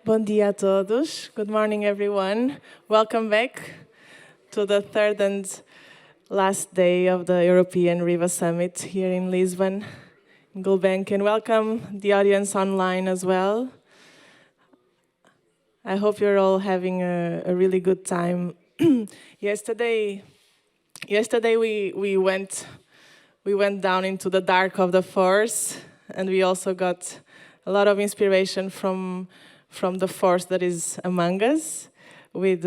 Bom dia a todos. Good morning, everyone. Welcome back to the third and last day of the European River Summit here in Lisbon, in Gulbenkian. Welcome the audience online as well. I hope you're all having a really good time. Yesterday we went down into the dark of the forest, and we also got a lot of inspiration from the force that is among us, with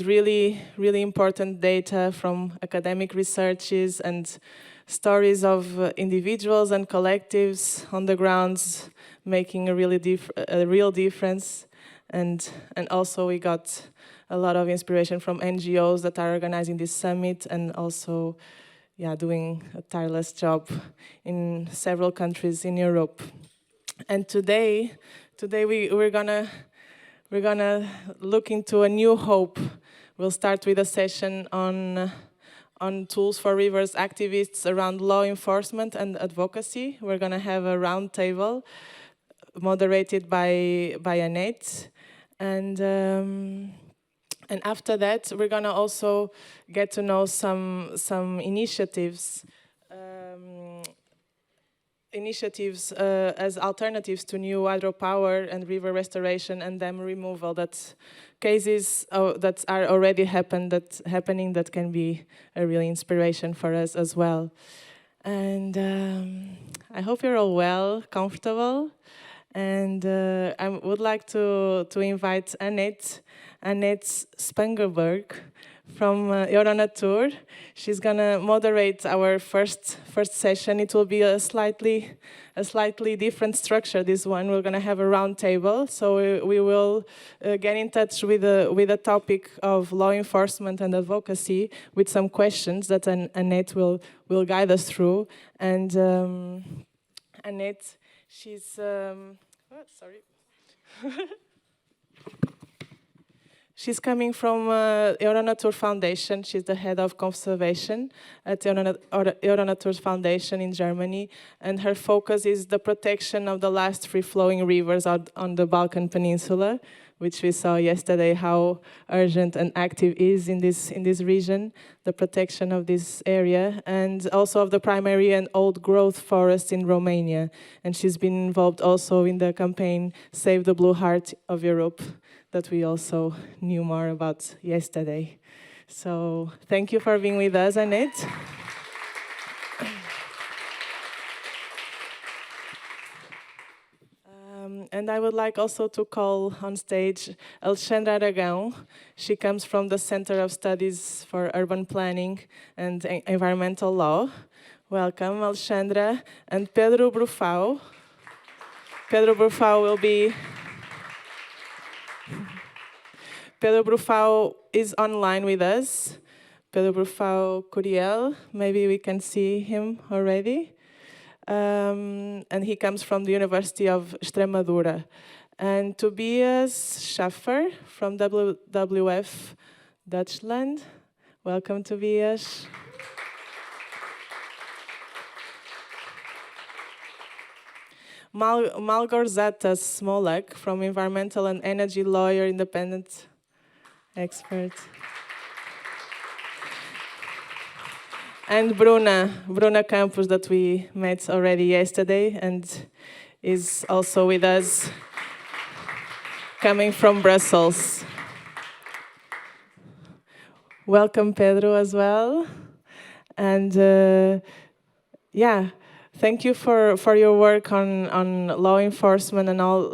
really important data from academic researches and stories of individuals and collectives on the grounds making a real difference, and also we got a lot of inspiration from NGOs that are organizing this summit and also doing a tireless job in several countries in Europe. And today we're gonna look into a new hope. We'll start with a session on tools for rivers activists around law enforcement and advocacy. We're gonna have a round table moderated by Annette, and after that we're gonna also get to know some initiatives. As alternatives to new hydropower and river restoration and dam removal. That's cases that are already happening that can be a real inspiration for us as well. And I hope you're all well, comfortable. And I would like to invite Annette Spangerberg from Euronatur. She's gonna moderate our first session. It will be a slightly different structure. This one we're gonna have a round table. So we will get in touch with the topic of law enforcement and advocacy with some questions that Annette will guide us through. And Annette, she's sorry. She's coming from Euronatur Foundation. She's the head of conservation at Euronatur Foundation in Germany, and her focus is the protection of the last free-flowing rivers out on the Balkan Peninsula, which we saw yesterday how urgent and active is in this region, the protection of this area, and also of the primary and old growth forests in Romania. And she's been involved also in the campaign Save the Blue Heart of Europe, that we also knew more about yesterday. So thank you for being with us, Annette. And I would like also to call on stage Alexandra Aragão. She comes from the Center of Studies for Urban Planning and Environmental Law. Welcome, Alexandra. And Pedro Brufau. Pedro Brufau is online with us. Pedro Brufau Curiel, maybe we can see him already. And he comes from the University of Extremadura. And Tobias Schaefer from WWF Deutschland. Welcome, Tobias. Malgorzata Smolak from Environmental and Energy Lawyer, independent expert. And Bruna Campos, that we met already yesterday and is also with us, coming from Brussels. Welcome, Pedro, as well. And thank you for your work on law enforcement and all.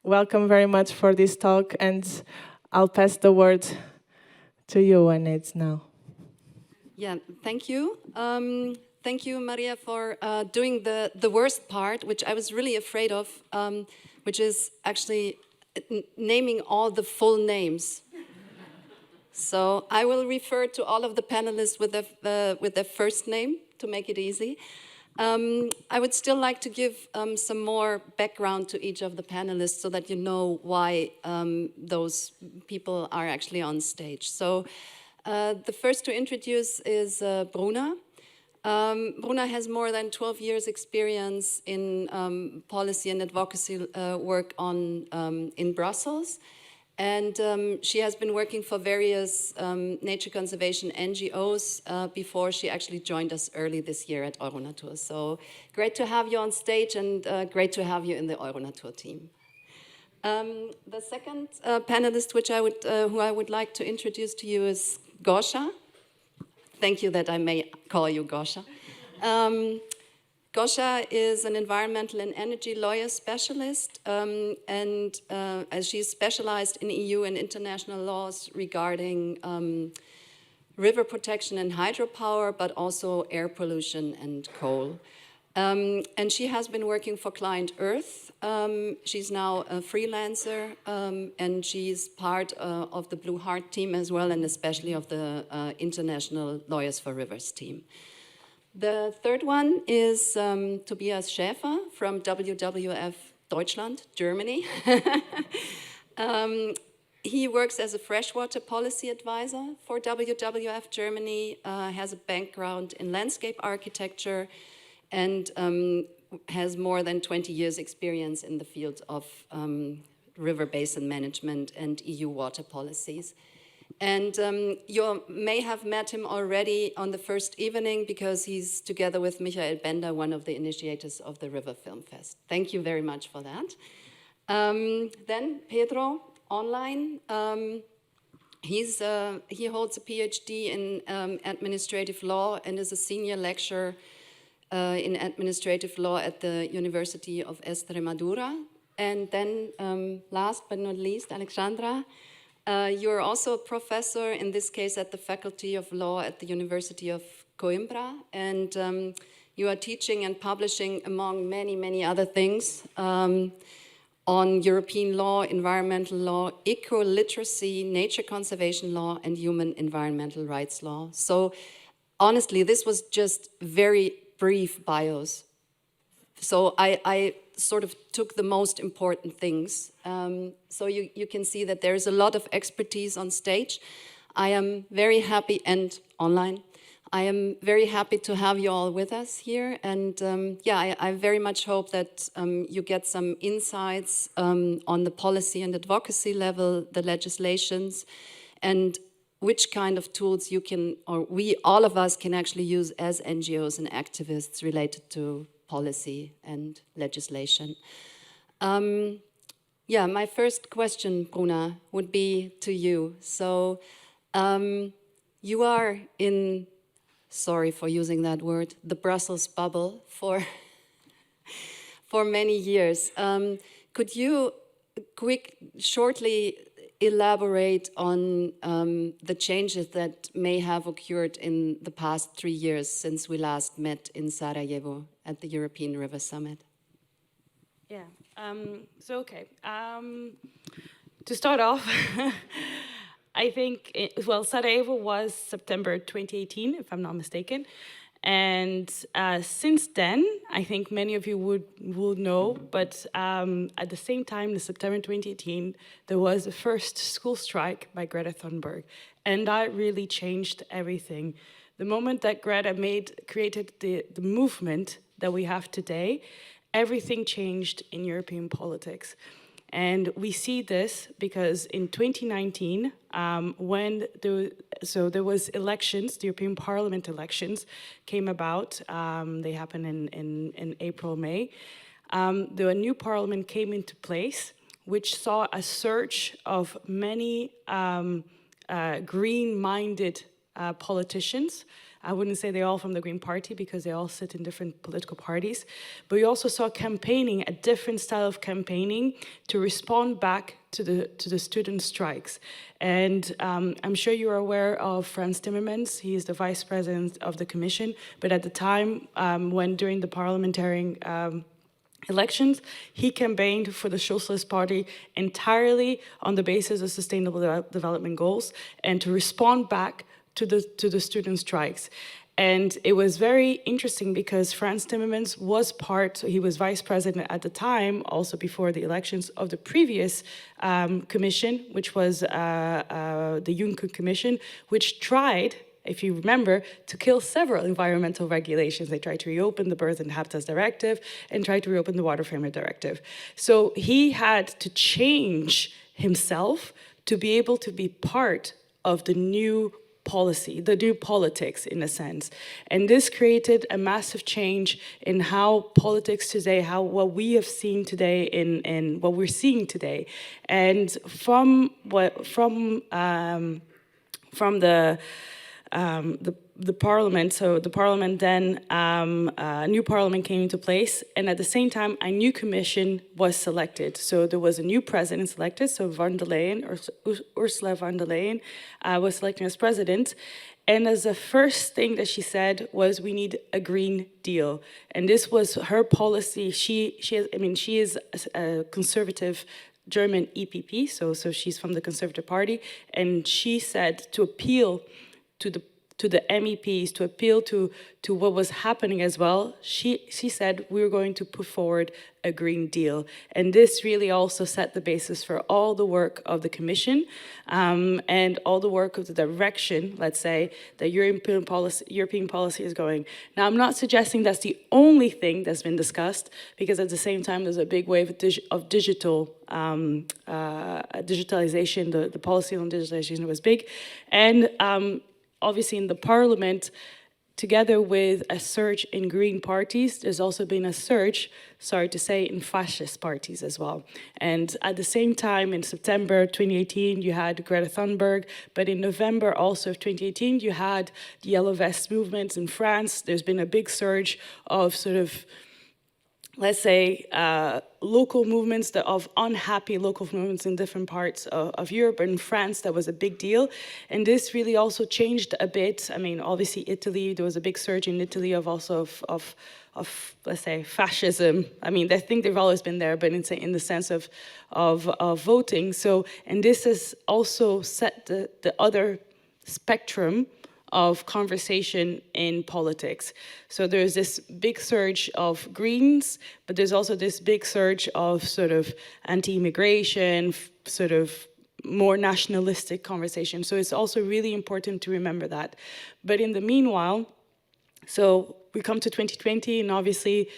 Welcome very much for this talk, and I'll pass the word to you, Annette, now. Yeah, thank you. Thank you, Maria, for doing the worst part, which I was really afraid of, which is actually naming all the full names. So I will refer to all of the panelists with their first name to make it easy. I would still like to give some more background to each of the panelists so that you know why those people are actually on stage. So the first to introduce is Bruna. Bruna has more than 12 years experience in policy and advocacy work in Brussels. And she has been working for various nature conservation NGOs before she actually joined us early this year at Euronatur. So great to have you on stage and great to have you in the Euronatur team. The second panelist who I would like to introduce to you is Gosha. Thank you that I may call you Gosha. Gosha is an environmental and energy lawyer specialist, and as she's specialized in EU and international laws regarding river protection and hydropower, but also air pollution and coal. And she has been working for Client Earth. She's now a freelancer, and she's part of the Blue Heart team as well, and especially of the International Lawyers for Rivers team. The third one is Tobias Schaefer from WWF Deutschland, Germany. He works as a freshwater policy advisor for WWF Germany, has a background in landscape architecture, and has more than 20 years experience in the field of river basin management and EU water policies. And you may have met him already on the first evening because he's together with Michael Bender, one of the initiators of the River Film Fest. Thank you very much for that. Then Pedro, online. He holds a PhD in administrative law and is a senior lecturer in administrative law at the University of Extremadura. And then last but not least, Alexandra, you're also a professor, in this case at the Faculty of Law at the University of Coimbra, and you are teaching and publishing, among many, many other things, on European law, environmental law, eco-literacy, nature conservation law, and human environmental rights law. So honestly, this was just very brief bios. So I sort of took the most important things. So you can see that there is a lot of expertise on stage. I am very happy, and online, I am very happy to have you all with us here. And yeah, I very much hope that you get some insights on the policy and advocacy level, the legislations, and which kind of tools you can, or we, all of us, can actually use as NGOs and activists related to policy and legislation. Yeah, my first question, Bruna, would be to you. So you are in, sorry for using that word, the Brussels bubble for many years. Could you shortly elaborate on the changes that may have occurred in the past 3 years since we last met in Sarajevo at the European River Summit? Yeah, okay. To start off, I think, Sarajevo was September 2018, if I'm not mistaken. And since then, I think many of you would know, but at the same time, in September 2018, there was the first school strike by Greta Thunberg. And that really changed everything. The moment that Greta created the movement that we have today, everything changed in European politics. And we see this because in 2019, when there was elections, the European Parliament elections came about. They happened in April, May. The new parliament came into place, which saw a surge of many green-minded politicians. I wouldn't say they're all from the Green Party because they all sit in different political parties. But we also saw campaigning, a different style of campaigning to respond back to the student strikes. And I'm sure you're aware of Frans Timmermans. He is the vice president of the Commission. But at the time, during the parliamentary elections, he campaigned for the Socialist Party entirely on the basis of sustainable development goals and to respond back to the student strikes. And it was very interesting because Frans Timmermans he was vice president at the time, also before the elections, of the previous commission, which was the Juncker Commission, which tried if you remember, to kill several environmental regulations. They tried to reopen the Birds and Habitats Directive and tried to reopen the Water Framework Directive. So he had to change himself to be able to be part of the new policy, the new politics in a sense. And this created a massive change in how politics today, what we have seen today in what we're seeing today. And from the parliament, so the parliament then, a new parliament came into place, and at the same time, a new commission was selected. So there was a new president selected, so Ursula von der Leyen was selected as president. And as the first thing that she said was, we need a Green Deal. And this was her policy. She is a conservative German EPP, so she's from the Conservative Party, and she said to appeal to the MEPs, to appeal to what was happening as well, she said we're going to put forward a Green Deal. And this really also set the basis for all the work of the Commission and all the work of the direction, let's say, that European policy is going. Now, I'm not suggesting that's the only thing that's been discussed, because at the same time, there's a big wave of digital digitalization. The policy on digitalization was big. And obviously in the parliament, together with a surge in green parties, there's also been a surge, sorry to say, in fascist parties as well. And at the same time, in September 2018, you had Greta Thunberg, but in November also of 2018, you had the Yellow Vest movement in France. There's been a big surge of sort of, let's say, local movements, of unhappy local movements in different parts of Europe. And in France, that was a big deal. And this really also changed a bit. I mean, obviously, Italy, there was a big surge in Italy of let's say, fascism. I mean, I think they've always been there, but in the sense of voting. So, and this has also set the other spectrum of conversation in politics. So there's this big surge of Greens, but there's also this big surge of sort of anti-immigration, sort of more nationalistic conversation. So it's also really important to remember that. But in the meanwhile, so we come to 2020, and obviously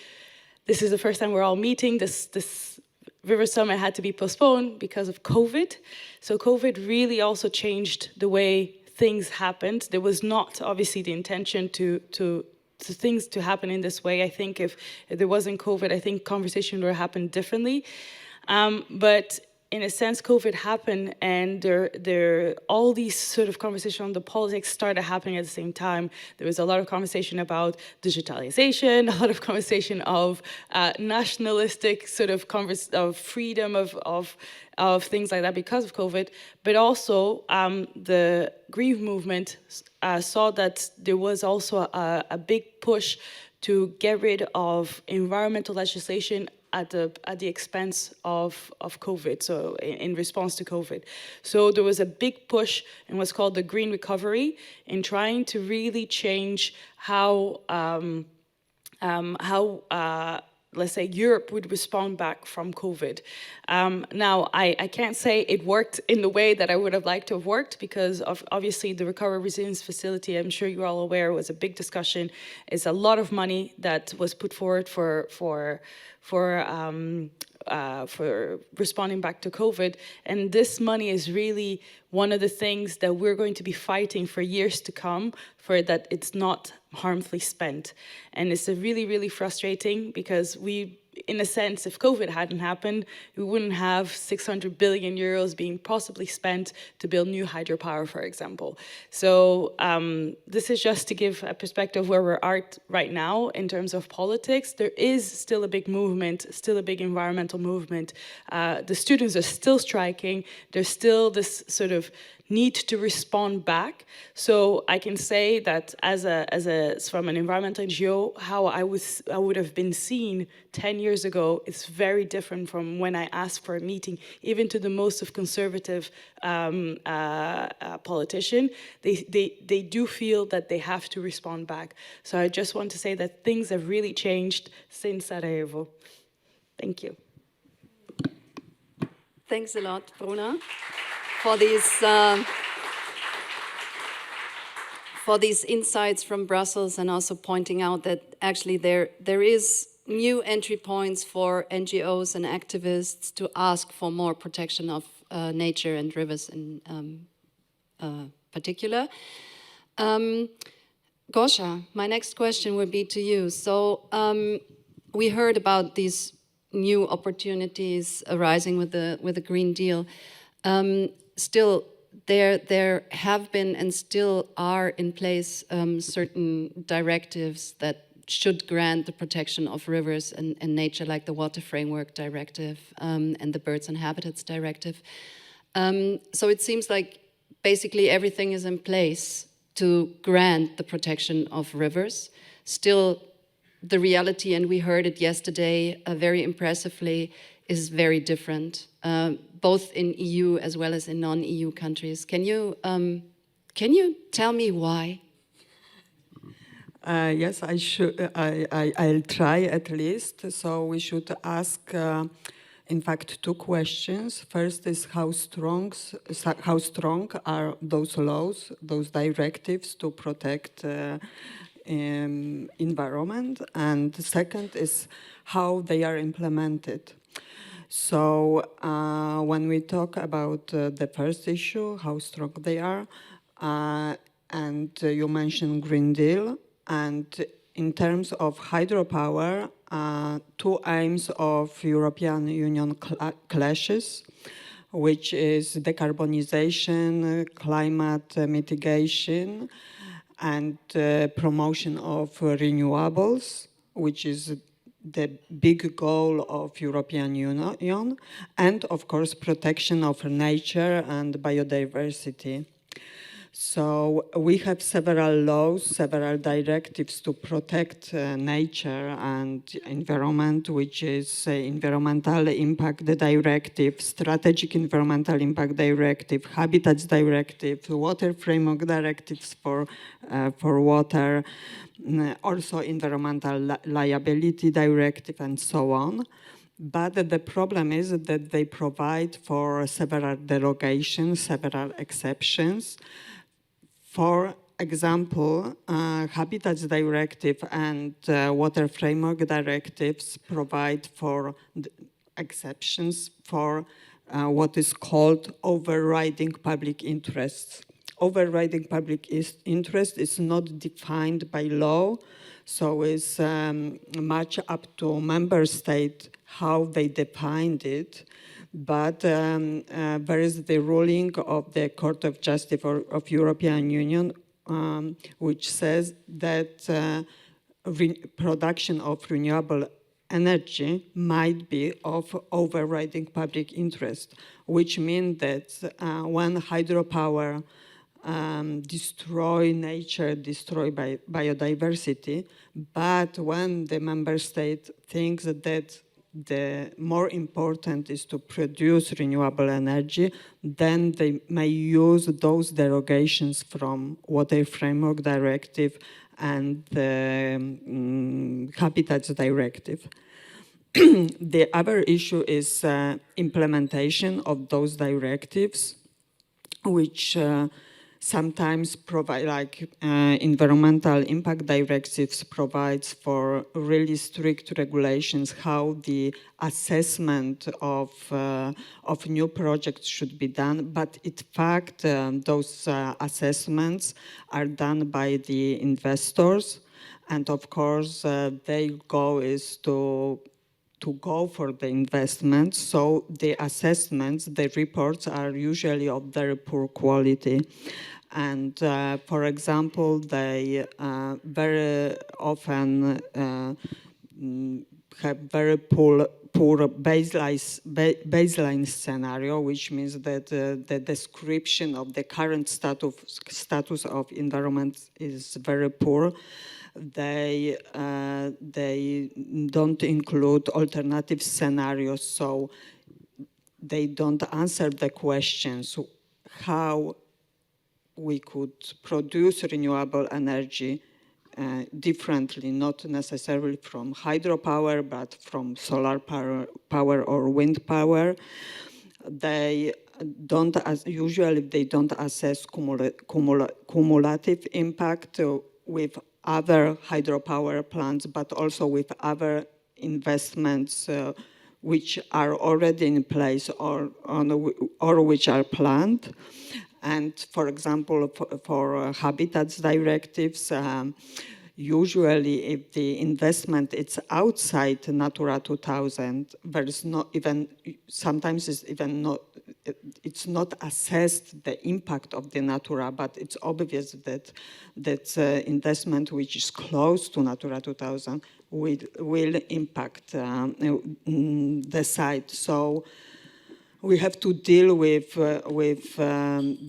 this is the first time we're all meeting. This River Summit had to be postponed because of COVID. So COVID really also changed the way things happened. There was not obviously the intention to things to happen in this way. I think if there wasn't COVID, I think conversation would have happened differently. But in a sense, COVID happened, and all these sort of conversation on the politics started happening at the same time. There was a lot of conversation about digitalization, a lot of conversation of nationalistic sort of freedom of things like that because of COVID, but also the Green movement saw that there was also a big push to get rid of environmental legislation at the expense of COVID, so in response to COVID. So there was a big push in what's called the Green Recovery, in trying to really change how let's say, Europe would respond back from COVID. Now, I can't say it worked in the way that I would have liked to have worked, because of obviously the Recovery Resilience Facility, I'm sure you're all aware, was a big discussion. It's a lot of money that was put forward for responding back to COVID. And this money is really one of the things that we're going to be fighting for years to come, for that it's not harmfully spent. And it's really, really frustrating, because we, in a sense, if COVID hadn't happened, we wouldn't have 600 billion euros being possibly spent to build new hydropower, for example. So this is just to give a perspective where we're at right now in terms of politics. There is still a big movement, still a big environmental movement. The students are still striking. There's still this sort of need to respond back. So I can say that from an environmental NGO, how I would have been seen 10 years ago is very different from when I asked for a meeting, even to the most of conservative politician. They do feel that they have to respond back. So I just want to say that things have really changed since Sarajevo. Thank you. Thanks a lot, Bruna, for these for these insights from Brussels, and also pointing out that actually there is new entry points for NGOs and activists to ask for more protection of nature and rivers in particular. Gosha, my next question would be to you. So we heard about these new opportunities arising with the Green Deal. Still, there have been and still are in place certain directives that should grant the protection of rivers and nature, like the Water Framework Directive and the Birds and Habitats Directive. So it seems like basically everything is in place to grant the protection of rivers. Still, the reality, and we heard it yesterday very impressively, is very different, both in EU as well as in non-EU countries. Can you tell me why? Yes, I should. I'll try at least. So we should ask, in fact, two questions. First is how strong are those laws, those directives to protect environment, and the second is how they are implemented. So when we talk about the first issue, how strong they are, and you mentioned Green Deal, and in terms of hydropower, two aims of European Union clashes, which is decarbonization, climate mitigation, and promotion of renewables, which is the big goal of European Union, and of course protection of nature and biodiversity. So we have several laws, several directives to protect nature and environment, which is Environmental Impact Directive, Strategic Environmental Impact Directive, Habitats Directive, Water Framework Directives for water, also Environmental Liability Directive, and so on. But the problem is that they provide for several derogations, several exceptions. For example, Habitats Directive and Water Framework Directives provide for exceptions for what is called overriding public interests. Overriding public interest is not defined by law, so it's much up to member state how they defined it. But there is the ruling of the Court of Justice of European Union, which says that production of renewable energy might be of overriding public interest, which means that when hydropower destroy nature, destroy biodiversity, but when the member state thinks that the more important is to produce renewable energy, then they may use those derogations from Water Framework Directive and the Habitats Directive. The other issue is implementation of those directives, which sometimes provide, like environmental impact directives provides for really strict regulations how the assessment of new projects should be done. But in fact, those assessments are done by the investors. And of course, their goal is to go for the investment. So the assessments, the reports are usually of very poor quality. And for example, they very often have very poor baseline scenario, which means that the description of the current status of environment is very poor. They don't include alternative scenarios, so they don't answer the questions how we could produce renewable energy differently, not necessarily from hydropower, but from solar power or wind power. They usually they don't assess cumulative impact with other hydropower plants, but also with other investments which are already in place or which are planned. And for example, for habitats directives, usually if the investment is outside Natura 2000, there is not even, sometimes it's not assessed the impact of the Natura, but it's obvious that investment which is close to Natura 2000 will impact the site. So we have to deal with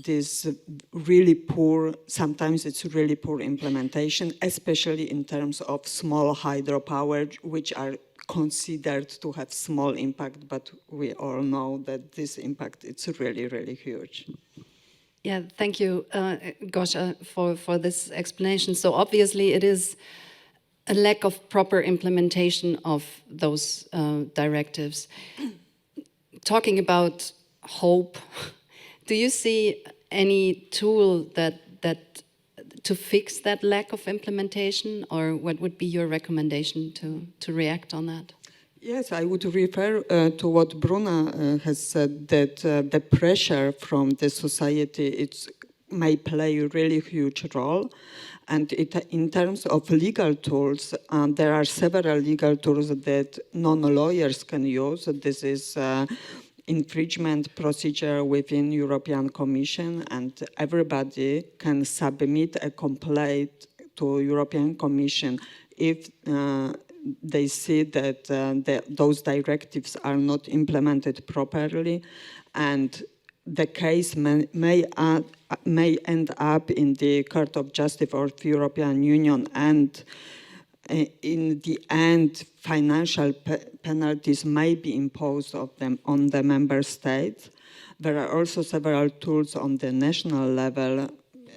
this really poor, sometimes it's really poor implementation, especially in terms of small hydropower, which are considered to have small impact, but we all know that this impact is really, really huge. Yeah, thank you, Gosha, for this explanation. So obviously it is a lack of proper implementation of those directives. Talking about hope, do you see any tool that to fix that lack of implementation, or what would be your recommendation to react on that? Yes, I would refer to what Bruna has said, that the pressure from the society may play a really huge role. And in terms of legal tools, there are several legal tools that non-lawyers can use. This is infringement procedure within European Commission, and everybody can submit a complaint to European Commission if they see that those directives are not implemented properly, and the case may end up in the Court of Justice of the European Union, and in the end, financial penalties may be imposed on the member states. There are also several tools on the national level,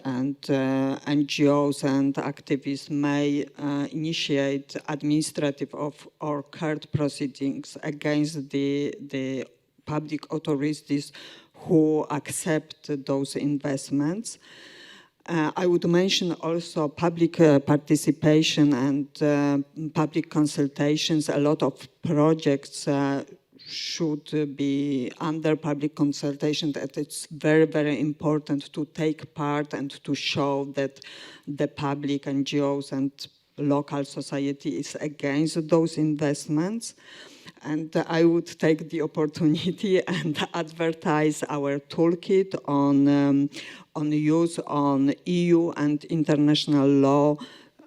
and NGOs and activists may initiate administrative or court proceedings against the public authorities who accept those investments. I would mention also public participation and public consultations. A lot of projects should be under public consultation, that it's very, very important to take part and to show that the public, NGOs and local society is against those investments. And I would take the opportunity and advertise our toolkit on use on EU and international law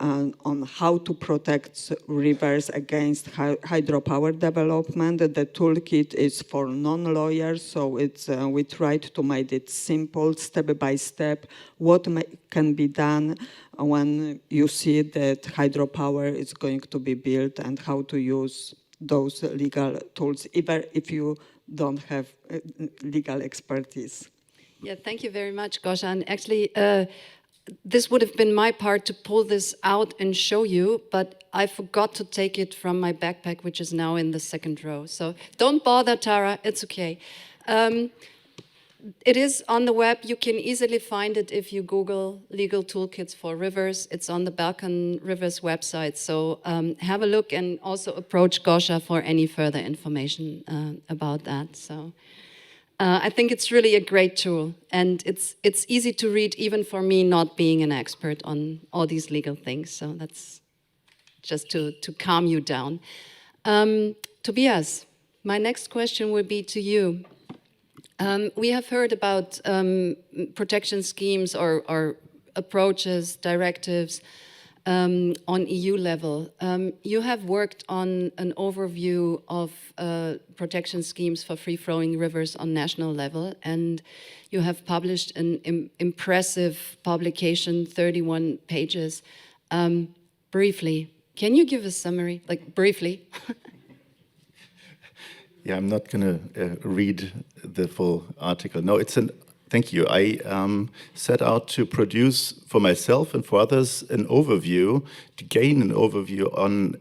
on how to protect rivers against hydropower development. The toolkit is for non-lawyers, so we tried to make it simple, step by step, what can be done when you see that hydropower is going to be built and how to use those legal tools, even if you don't have legal expertise. Yeah, thank you very much, Gosha. And actually, this would have been my part to pull this out and show you, but I forgot to take it from my backpack, which is now in the second row. So don't bother, Tara, it's okay. It is on the web. You can easily find it if you Google legal toolkits for rivers. It's on the Balkan Rivers website. So have a look and also approach Gosha for any further information about that. So I think it's really a great tool, and it's easy to read even for me, not being an expert on all these legal things. So that's just to calm you down. Tobias, my next question will be to you. We have heard about protection schemes or approaches, directives on EU level. You have worked on an overview of protection schemes for free-flowing rivers on national level, and you have published an impressive publication, 31 pages. Briefly, can you give a summary, like briefly? Yeah, I'm not going to read the full article. No, thank you. I set out to produce for myself and for others an overview, to gain an overview on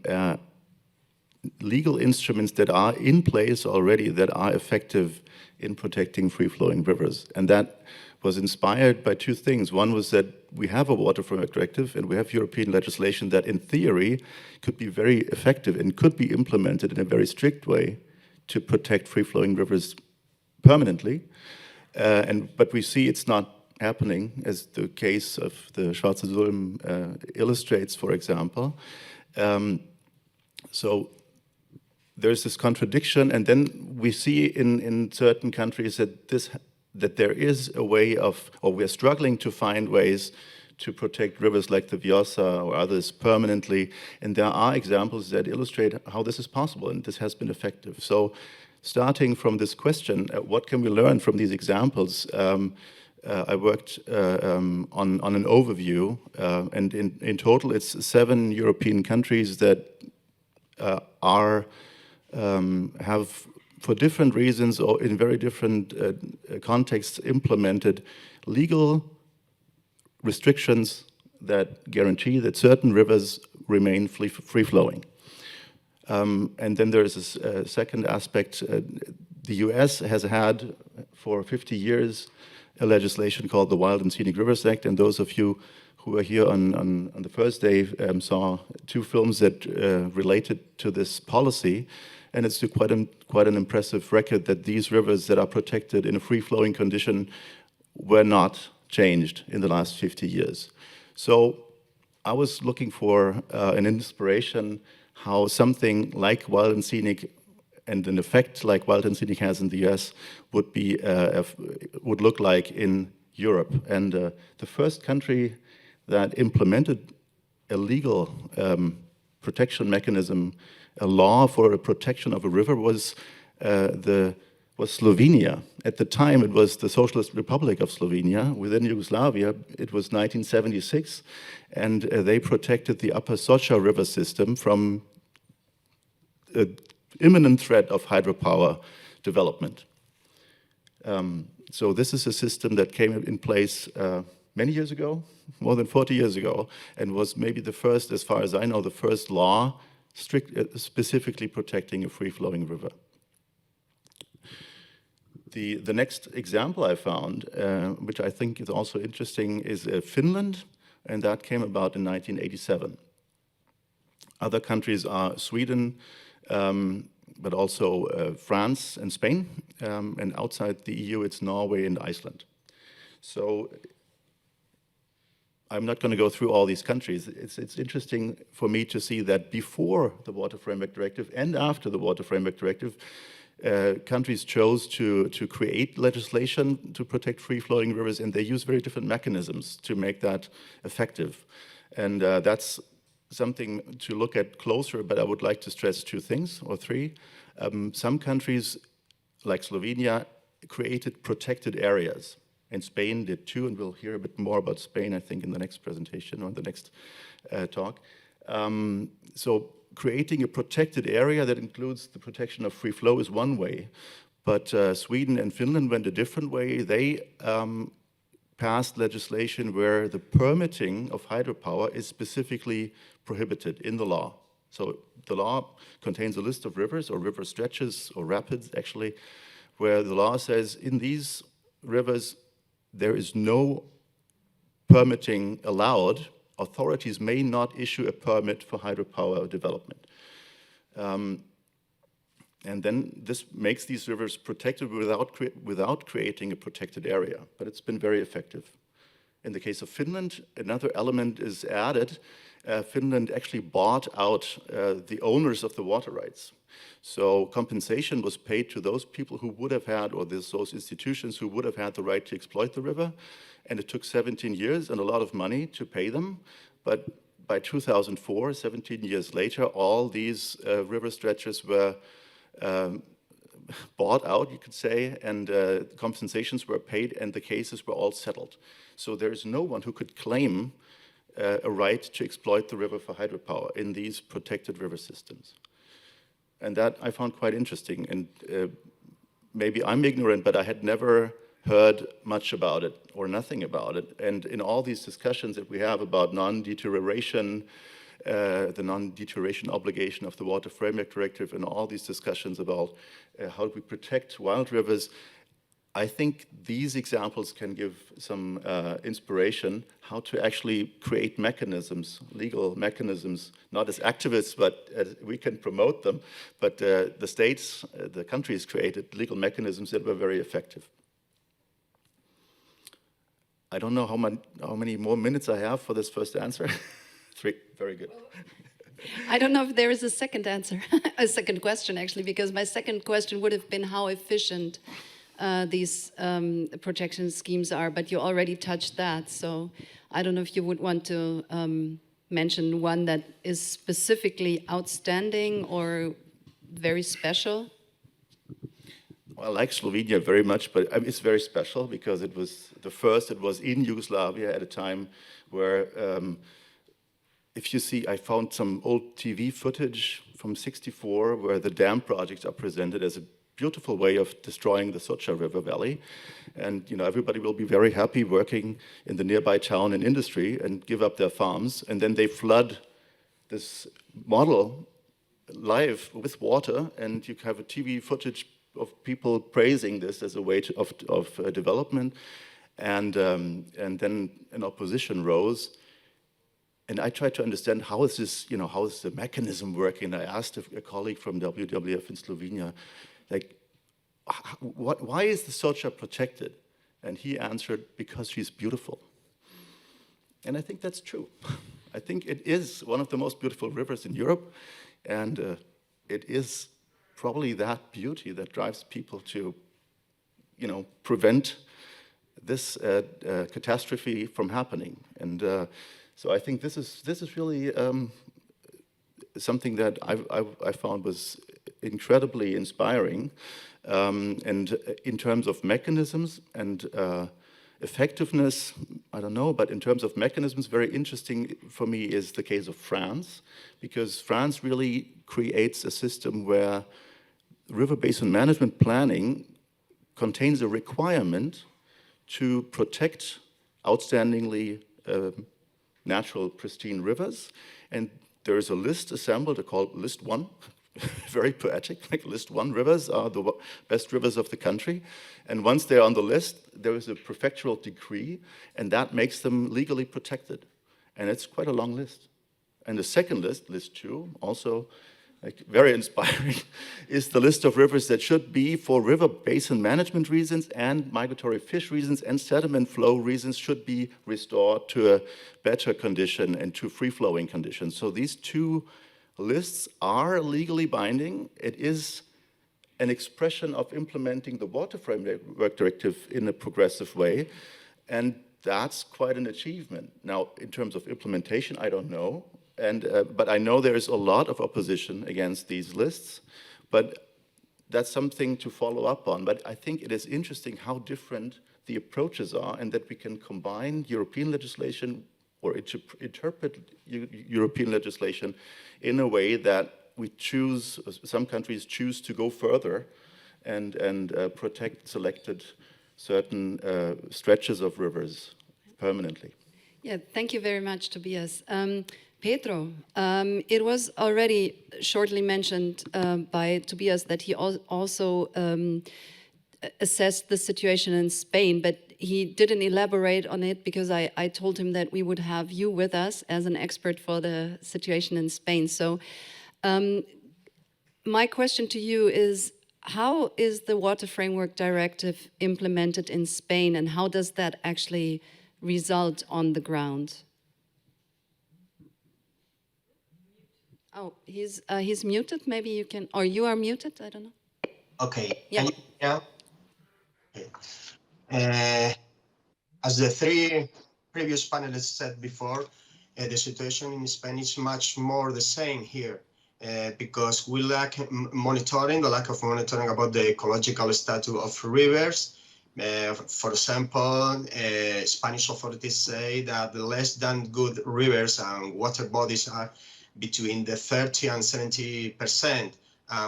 legal instruments that are in place already that are effective in protecting free-flowing rivers. And that was inspired by two things. One was that we have a water framework directive and we have European legislation that in theory could be very effective and could be implemented in a very strict way to protect free-flowing rivers permanently. But we see it's not happening, as the case of the Schwarze Sulm illustrates, for example. So there's this contradiction, and then we see in certain countries that there is a way of, or we're struggling to find ways to protect rivers like the Vjosa or others permanently, and there are examples that illustrate how this is possible, and this has been effective. So starting from this question, what can we learn from these examples? I worked on an overview, and in total it's 7 European countries that have, for different reasons or in very different contexts, implemented legal restrictions that guarantee that certain rivers remain free-flowing. And then there is a second aspect. The US has had for 50 years a legislation called the Wild and Scenic Rivers Act, and those of you who were here on the first day saw 2 films that related to this policy. And it's quite an impressive record that these rivers that are protected in a free-flowing condition were not changed in the last 50 years. So I was looking for an inspiration how something like Wild and Scenic and an effect like Wild and Scenic has in the US would look like in Europe. And the first country that implemented a legal protection mechanism, a law for a protection of a river, was Slovenia. At the time, it was the Socialist Republic of Slovenia. Within Yugoslavia, it was 1976, and they protected the Upper Socha river system from imminent threat of hydropower development. So this is a system that came in place many years ago, more than 40 years ago, and was maybe the first, as far as I know, the first law specifically protecting a free-flowing river. The next example I found, which I think is also interesting, is Finland, and that came about in 1987. Other countries are Sweden, but also France and Spain, and outside the EU it's Norway and Iceland. So I'm not going to go through all these countries. It's interesting for me to see that before the Water Framework Directive and after the Water Framework Directive, countries chose to create legislation to protect free-flowing rivers, and they use very different mechanisms to make that effective. And that's something to look at closer, but I would like to stress 2 things, or 3. Some countries, like Slovenia, created protected areas. And Spain did too, and we'll hear a bit more about Spain, I think, in the next presentation or the next talk. So creating a protected area that includes the protection of free flow is one way, but Sweden and Finland went a different way. They passed legislation where the permitting of hydropower is specifically prohibited in the law. So the law contains a list of rivers or river stretches or rapids, actually, where the law says in these rivers there is no permitting allowed. Authorities may not issue a permit for hydropower development. And then this makes these rivers protected without creating a protected area, but it's been very effective. In the case of Finland, another element is added. Finland actually bought out the owners of the water rights. So compensation was paid to those people who would have had, or those institutions who would have had the right to exploit the river. And it took 17 years and a lot of money to pay them. But by 2004, 17 years later, all these river stretches were bought out, you could say, and compensations were paid, and the cases were all settled. So there is no one who could claim a right to exploit the river for hydropower in these protected river systems. And that I found quite interesting. And maybe I'm ignorant, but I had never heard much about it or nothing about it. And in all these discussions that we have about non-deterioration the non-deterioration obligation of the Water Framework Directive, and all these discussions about how do we protect wild rivers. I think these examples can give some inspiration how to actually create mechanisms, legal mechanisms, not as activists, but we can promote them. But the states, the countries created legal mechanisms that were very effective. I don't know how many more minutes I have for this first answer. 3, very good. I don't know if there is a second answer, a second question actually, because my second question would have been how efficient these protection schemes are, but you already touched that. So I don't know if you would want to mention one that is specifically outstanding or very special. Well, I like Slovenia very much, but it's very special because it was the first, it was in Yugoslavia at a time where, if you see, I found some old TV footage from '64 where the dam projects are presented as a beautiful way of destroying the Socha River Valley. And everybody will be very happy working in the nearby town and industry and give up their farms. And then they flood this model live with water, and you have a TV footage of people praising this as a way of development. And then an opposition rose. And I tried to understand how is this, how is the mechanism working? I asked a colleague from WWF in Slovenia, like, why is the Socha protected? And he answered, because she's beautiful. And I think that's true. I think it is one of the most beautiful rivers in Europe, and it is probably that beauty that drives people to, prevent this catastrophe from happening. And so I think this is really something that I found was incredibly inspiring. And in terms of mechanisms and effectiveness, I don't know, but in terms of mechanisms, very interesting for me is the case of France, because France really creates a system where river basin management planning contains a requirement to protect outstandingly natural pristine rivers. And there is a list assembled called List 1, very poetic, like List 1 rivers are the best rivers of the country. And once they're on the list, there is a prefectural decree, and that makes them legally protected. And it's quite a long list. And the second list, List 2, also very inspiring, is the list of rivers that should be, for river basin management reasons and migratory fish reasons and sediment flow reasons, should be restored to a better condition and to free-flowing conditions. So these two lists are legally binding. It is an expression of implementing the Water Framework Directive in a progressive way, and that's quite an achievement. Now, in terms of implementation, I don't know. But I know there is a lot of opposition against these lists, but that's something to follow up on. But I think it is interesting how different the approaches are, and that we can combine European legislation or interpret European legislation in a way that we choose, some countries choose to go further and protect selected certain stretches of rivers permanently. Yeah, thank you very much, Tobias. Pedro, it was already shortly mentioned by Tobias that he also assessed the situation in Spain, but he didn't elaborate on it because I told him that we would have you with us as an expert for the situation in Spain. So my question to you is, how is the Water Framework Directive implemented in Spain, and how does that actually result on the ground? Oh, he's muted. Maybe you can, or you are muted. I don't know. Okay. Yeah. Okay. As the 3 previous panelists said before, the situation in Spain is much more the same here because we lack monitoring, the lack of monitoring about the ecological status of rivers. For example, Spanish authorities say that the less than good rivers and water bodies are between the 30 and 70%.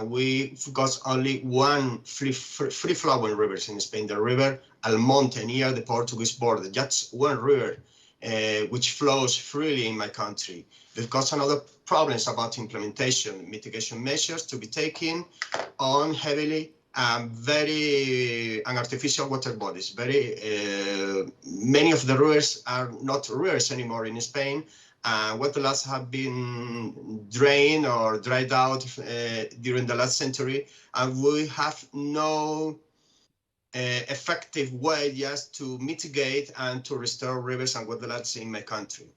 We've got only one free-flowing river in Spain, the river Almonte, near the Portuguese border. Just one river which flows freely in my country. We've got another problems about implementation, mitigation measures to be taken on heavily very artificial water bodies. Many of the rivers are not rivers anymore in Spain. Wetlands have been drained or dried out during the last century, and we have no effective way just to mitigate and to restore rivers and wetlands in my country.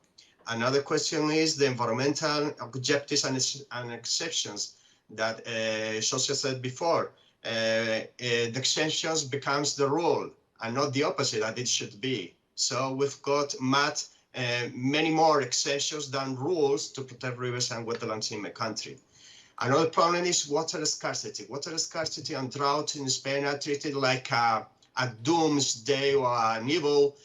Another question is the environmental objectives and exceptions that Socia said before. The exceptions becomes the rule and not the opposite that it should be. So we've got many more exceptions than rules to protect rivers and wetlands in my country. Another problem is water scarcity. Water scarcity and drought in Spain are treated like a doomsday or an evil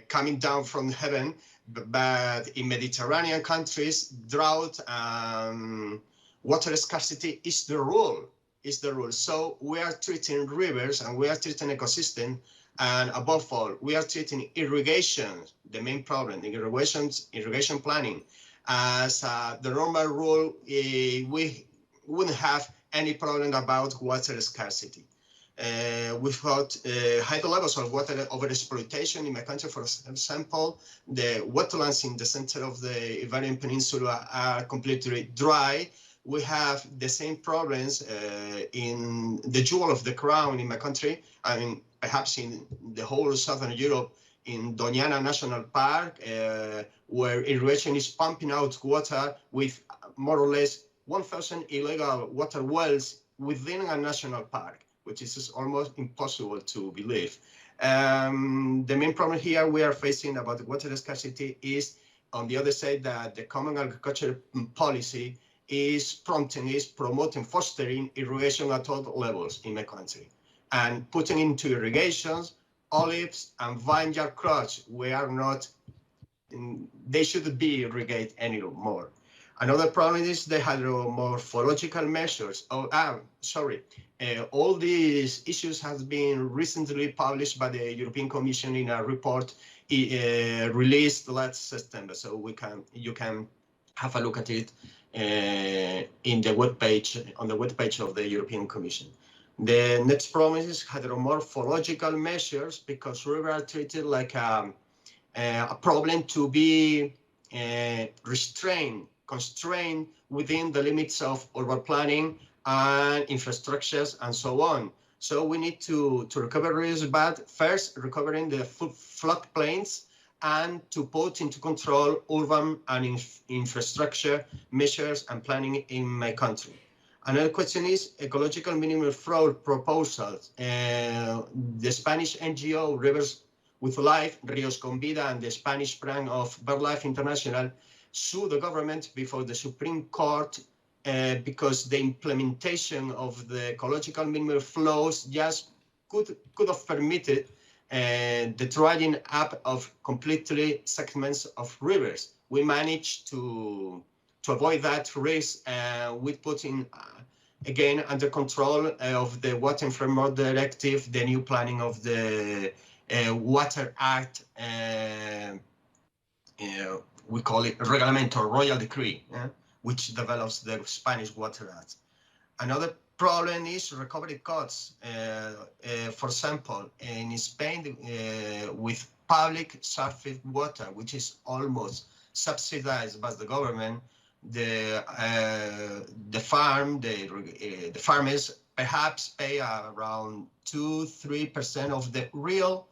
coming down from heaven. But in Mediterranean countries, drought and water scarcity is the rule. So we are treating rivers and we are treating ecosystem, and above all, we are treating irrigation, the main problem, irrigation planning, as the normal rule. We wouldn't have any problem about water scarcity. We've got high levels of water overexploitation in my country. For example, the wetlands in the center of the Iberian Peninsula are completely dry. We have the same problems in the jewel of the crown in my country, I mean, perhaps in the whole Southern Europe, in Doñana National Park, where irrigation is pumping out water with more or less 1,000 illegal water wells within a national park, which is almost impossible to believe. The main problem here we are facing about water scarcity is, on the other side, that the common agriculture policy is promoting, fostering irrigation at all levels in my country, and putting into irrigations olives and vineyard crops. They shouldn't be irrigated anymore. Another problem is the hydromorphological measures. All these issues have been recently published by the European Commission in a report released last September. So you can have a look at it in the on the webpage of the European Commission. The next problem is hydromorphological measures, because rivers are treated like a problem to be constrained within the limits of urban planning and infrastructures and so on. So we need to recover rivers, but first recovering the floodplains and to put into control urban and infrastructure measures and planning in my country. Another question is ecological minimum flow proposals. The Spanish NGO Rivers with Life, Ríos con Vida, and the Spanish branch of BirdLife International sued the government before the Supreme Court because the implementation of the ecological minimum flows just could have permitted the drying up of completely segments of rivers. We managed to avoid that risk with putting again under control of the Water Framework Directive, the new planning of the Water Act, we call it Reglamento or Royal Decree, which develops the Spanish Water Act. Another problem is recovery costs. For example, in Spain, with public surface water, which is almost subsidized by the government, the farmers perhaps pay around 2-3% of the real,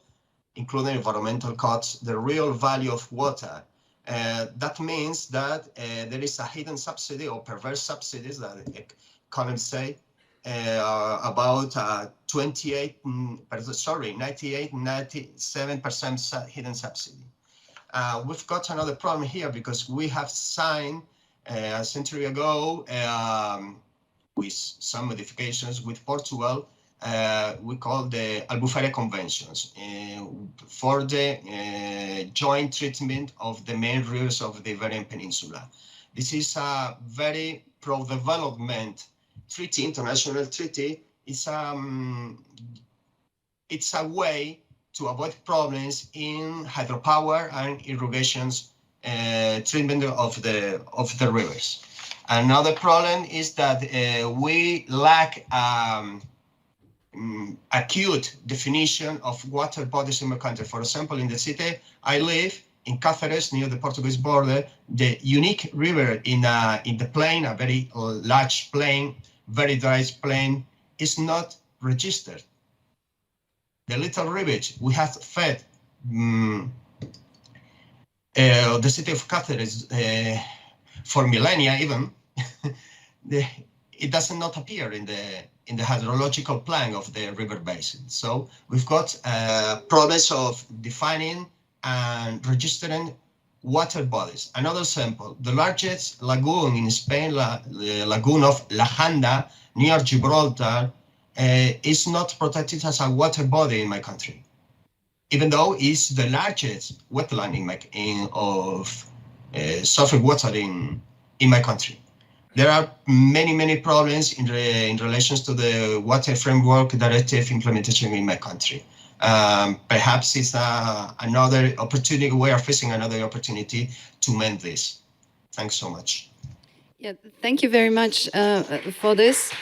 including environmental costs, the real value of water. That means that there is a hidden subsidy or perverse subsidies that economists say about 97% hidden subsidy. We've got another problem here because we have signed a century ago with some modifications with Portugal, we call the Albufeira Conventions for the joint treatment of the main rivers of the Iberian Peninsula. This is a very pro-development treaty, international treaty. It's a way to avoid problems in hydropower and irrigations treatment of the rivers. Another problem is that we lack acute definition of water bodies in my country. For example, in the city I live, in Cáceres, near the Portuguese border, the unique river in the plain, a very large plain, very dry plain, is not registered. The little rivers we have fed the city of Cáceres for millennia even, it does not appear in the hydrological plan of the river basin. So we've got problems of defining and registering water bodies. Another example, the largest lagoon in Spain, the lagoon of La Janda, near Gibraltar, is not protected as a water body in my country, even though it's the largest wetland of surface water in my country. There are many problems in relation to the Water Framework Directive implementation in my country. Perhaps it's another opportunity, we are facing another opportunity to mend this. Thanks so much. Yeah, thank you very much for this.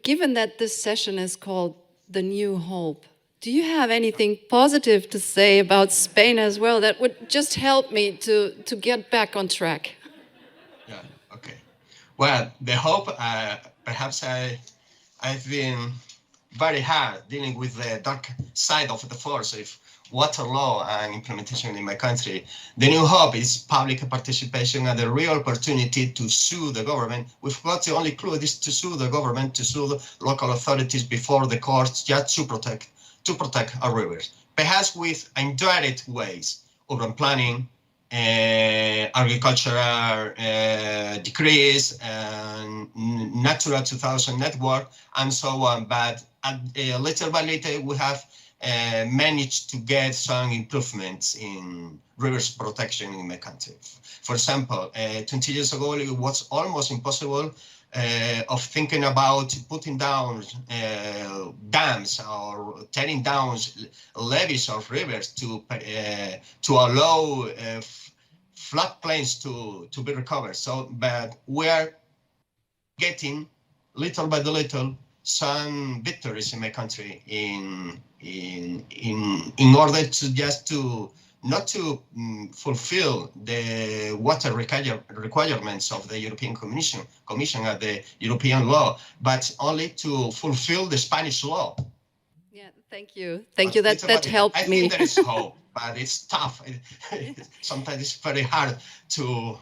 Given that this session is called The New Hope, do you have anything positive to say about Spain as well that would just help me to get back on track? Yeah, okay. Well, the hope, perhaps I've been very hard dealing with the dark side of the force of water law and implementation in my country. The new hope is public participation and the real opportunity to sue the government. We've got the only clue is to sue the government, to sue the local authorities before the courts, just to protect our rivers. Perhaps with indirect ways, urban planning, agricultural decrees, and Natura 2000 network, and so on. But little by little, we have managed to get some improvements in rivers protection in my country. For example, 20 years ago, it was almost impossible of thinking about putting down dams or tearing down levees of rivers to allow floodplains to be recovered. So, but we are getting little by little some victories in my country in order to just to not to fulfill the water requirements of the European Commission and the European law, but only to fulfill the Spanish law. Yeah, thank you. Thank you. That helped me. I think there is hope, but it's tough. Sometimes it's very hard to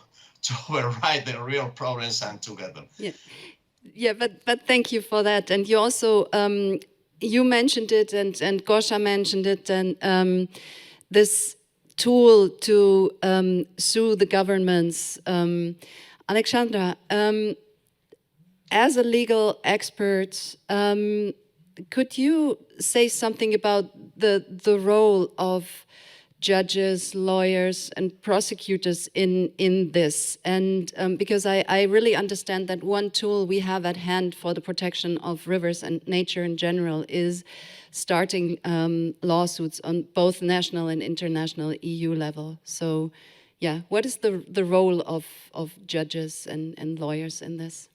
override the real problems and together. Yeah, but thank you for that. And you also you mentioned it, and Gosha mentioned it, and this tool to sue the governments. Alexandra, as a legal expert, could you say something about the role of judges, lawyers, and prosecutors in this? And because I really understand that one tool we have at hand for the protection of rivers and nature in general is starting lawsuits on both national and international EU level. So yeah, what is the role of judges and lawyers in this?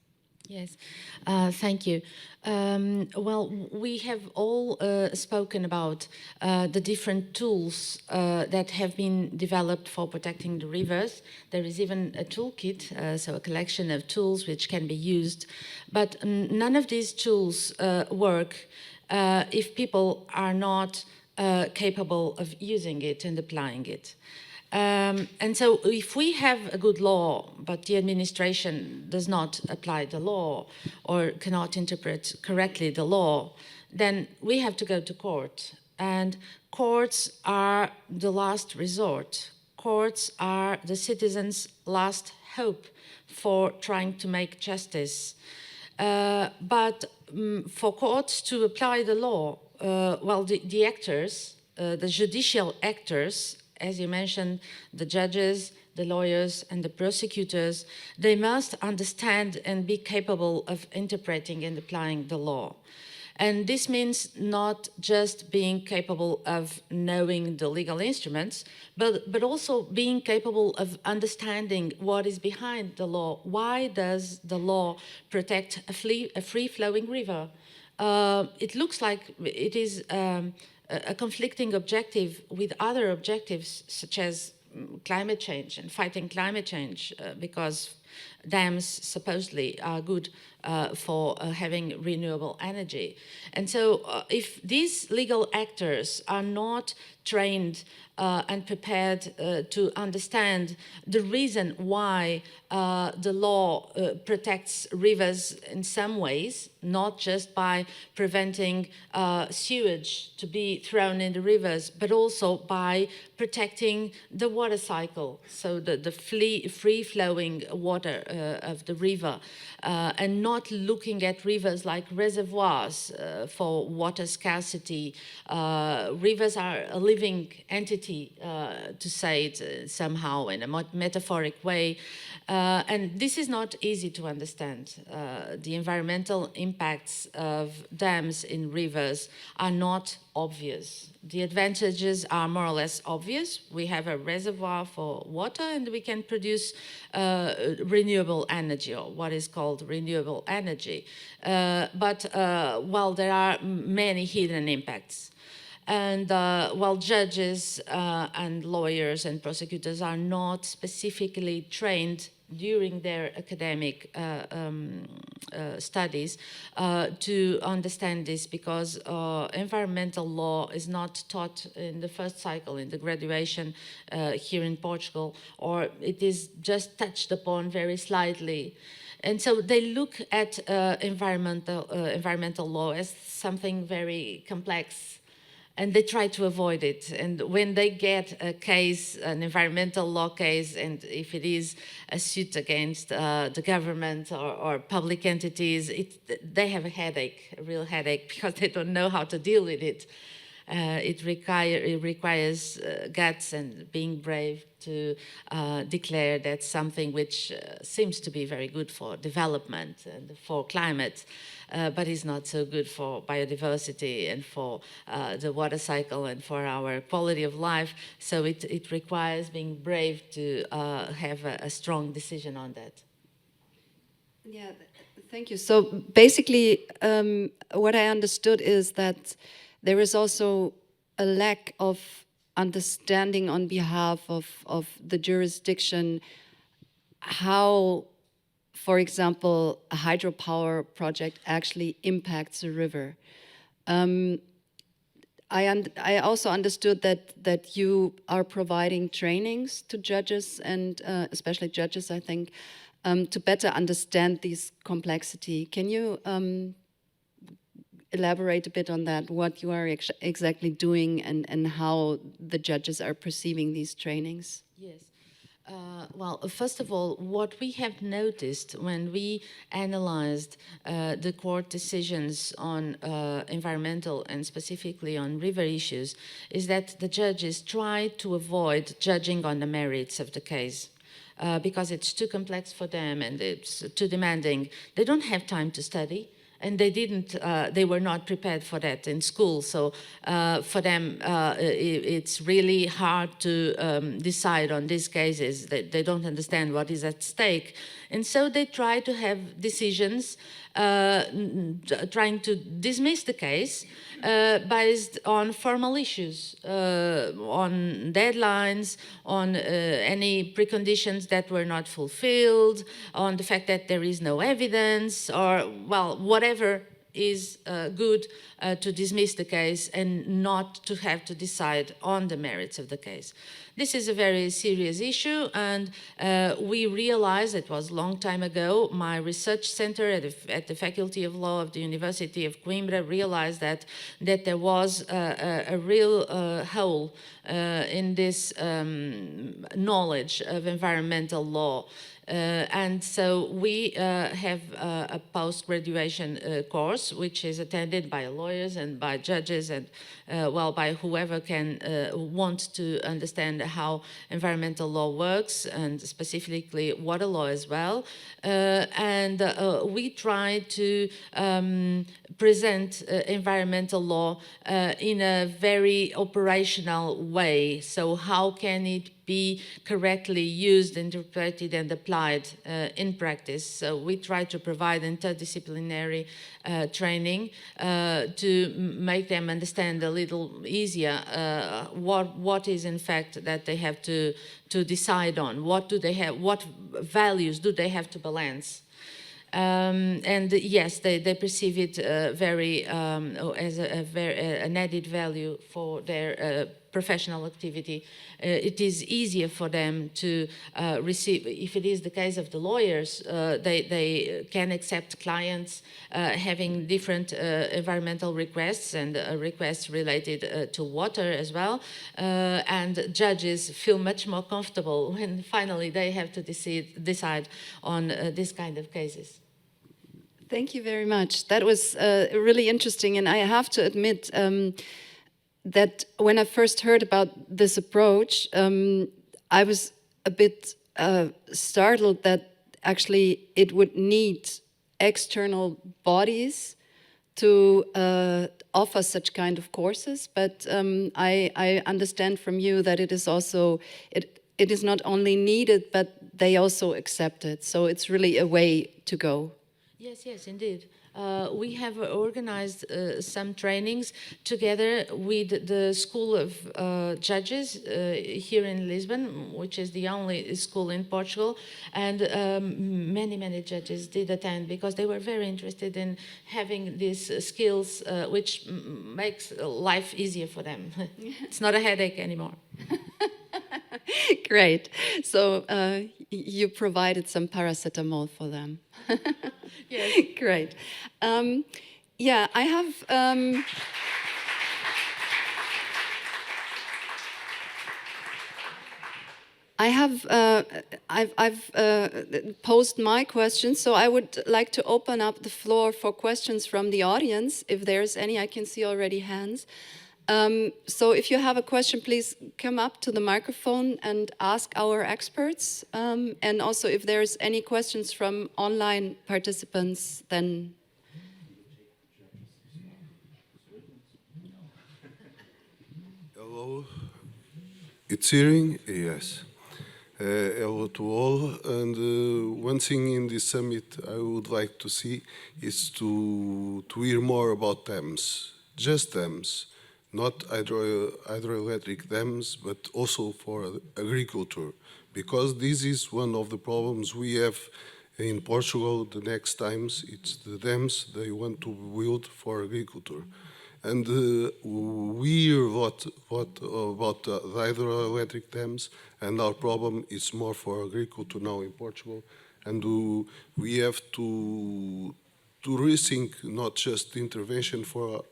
Yes, thank you. Well, we have all spoken about the different tools that have been developed for protecting the rivers. There is even a toolkit, so a collection of tools which can be used. But none of these tools work if people are not capable of using it and applying it. And so if we have a good law, but the administration does not apply the law or cannot interpret correctly the law, then we have to go to court. And courts are the last resort. Courts are the citizens' last hope for trying to make justice. But for courts to apply the law, well, the actors, the judicial actors, as you mentioned, the judges, the lawyers, and the prosecutors, they must understand and be capable of interpreting and applying the law. And this means not just being capable of knowing the legal instruments, but also being capable of understanding what is behind the law. Why does the law protect a free-flowing river? It looks like it is a conflicting objective with other objectives, such as climate change and fighting climate change, because dams supposedly are good for having renewable energy. And so if these legal actors are not trained and prepared to understand the reason why the law protects rivers in some ways, not just by preventing sewage to be thrown in the rivers, but also by protecting the water cycle, so the free-flowing water of the river, and not looking at rivers like reservoirs for water scarcity. Rivers are a living entity, to say it somehow in a metaphoric way. And this is not easy to understand. The environmental impacts of dams in rivers are not obvious. The advantages are more or less obvious. We have a reservoir for water and we can produce renewable energy, or what is called renewable energy. But well, there are many hidden impacts. And while judges and lawyers and prosecutors are not specifically trained during their academic studies to understand this, because environmental law is not taught in the first cycle in the graduation here in Portugal, or it is just touched upon very slightly. And so they look at environmental law as something very complex, and they try to avoid it. And when they get a case, an environmental law case, and if it is a suit against the government or public entities, they have a headache, a real headache, because they don't know how to deal with it. It requires guts and being brave to declare that something which seems to be very good for development and for climate, but is not so good for biodiversity and for the water cycle and for our quality of life. So it requires being brave to have a strong decision on that. Yeah, thank you. So basically, what I understood is that there is also a lack of understanding on behalf of the jurisdiction how, for example, a hydropower project actually impacts a river. I also understood that you are providing trainings to judges and especially judges, I think, to better understand this complexity. Can you elaborate a bit on that, what you are exactly doing and how the judges are perceiving these trainings? Yes. Well, first of all, what we have noticed when we analyzed the court decisions on environmental and specifically on river issues is that the judges try to avoid judging on the merits of the case. Because it's too complex for them and it's too demanding. They don't have time to study. And they were not prepared for that in school. So for them, it's really hard to decide on these cases. They don't understand what is at stake. And so they try to have decisions trying to dismiss the case based on formal issues, on deadlines, on any preconditions that were not fulfilled, on the fact that there is no evidence, or, well, whatever is good to dismiss the case and not to have to decide on the merits of the case. This is a very serious issue, and we realized, it was a long time ago, my research center at the Faculty of Law of the University of Coimbra realized that there was a real hole in this knowledge of environmental law. And so we have a post-graduation course, which is attended by lawyers and by judges and, well, by whoever can want to understand how environmental law works, and specifically water law as well. And we try to present environmental law in a very operational way. So how can it be correctly used, interpreted, and applied in practice? So we try to provide interdisciplinary training to make them understand a little easier what is in fact that they have to decide on. What do they have? What values do they have to balance? And yes, they perceive it very as an added value for their professional activity. It is easier for them to receive, if it is the case of the lawyers, they can accept clients having different environmental requests and requests related to water as well. And judges feel much more comfortable when finally they have to decide on this kind of cases. Thank you very much. That was really interesting, and I have to admit that when I first heard about this approach, I was a bit startled that actually it would need external bodies to offer such kind of courses. But I understand from you that it is also, it is not only needed, but they also accept it. So it's really a way to go. Yes, yes, indeed. We have organized some trainings together with the School of Judges here in Lisbon, which is the only school in Portugal, and many judges did attend because they were very interested in having these skills, which makes life easier for them. It's not a headache anymore. Great. So you provided some paracetamol for them. Yes. Great. Yeah, I have. I've posed my questions, so I would like to open up the floor for questions from the audience, if there's any. I can see already hands. So if you have a question, please come up to the microphone and ask our experts. And also if there's any questions from online participants, then... Hello, it's hearing? Yes. Hello to all, and one thing in this summit I would like to see is to hear more about dams, just dams. Not hydroelectric dams, but also for agriculture, because this is one of the problems we have in Portugal. The next times, it's the dams they want to build for agriculture. And we hear what about the hydroelectric dams, and our problem is more for agriculture now in Portugal. And we have to rethink not just intervention for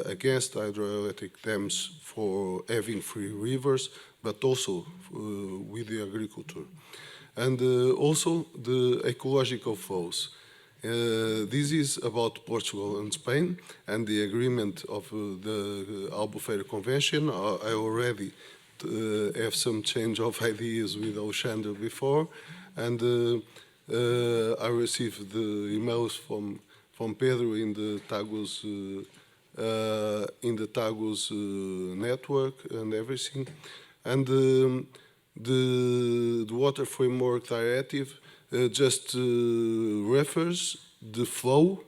against hydroelectric dams for having free rivers, but also with the agriculture. And also the ecological flows. This is about Portugal and Spain and the agreement of the Albufeira Convention. I already have some change of ideas with Alexander before, and I received the emails from Pedro in the Tagus network and everything. And the Water Framework Directive just refers the flow,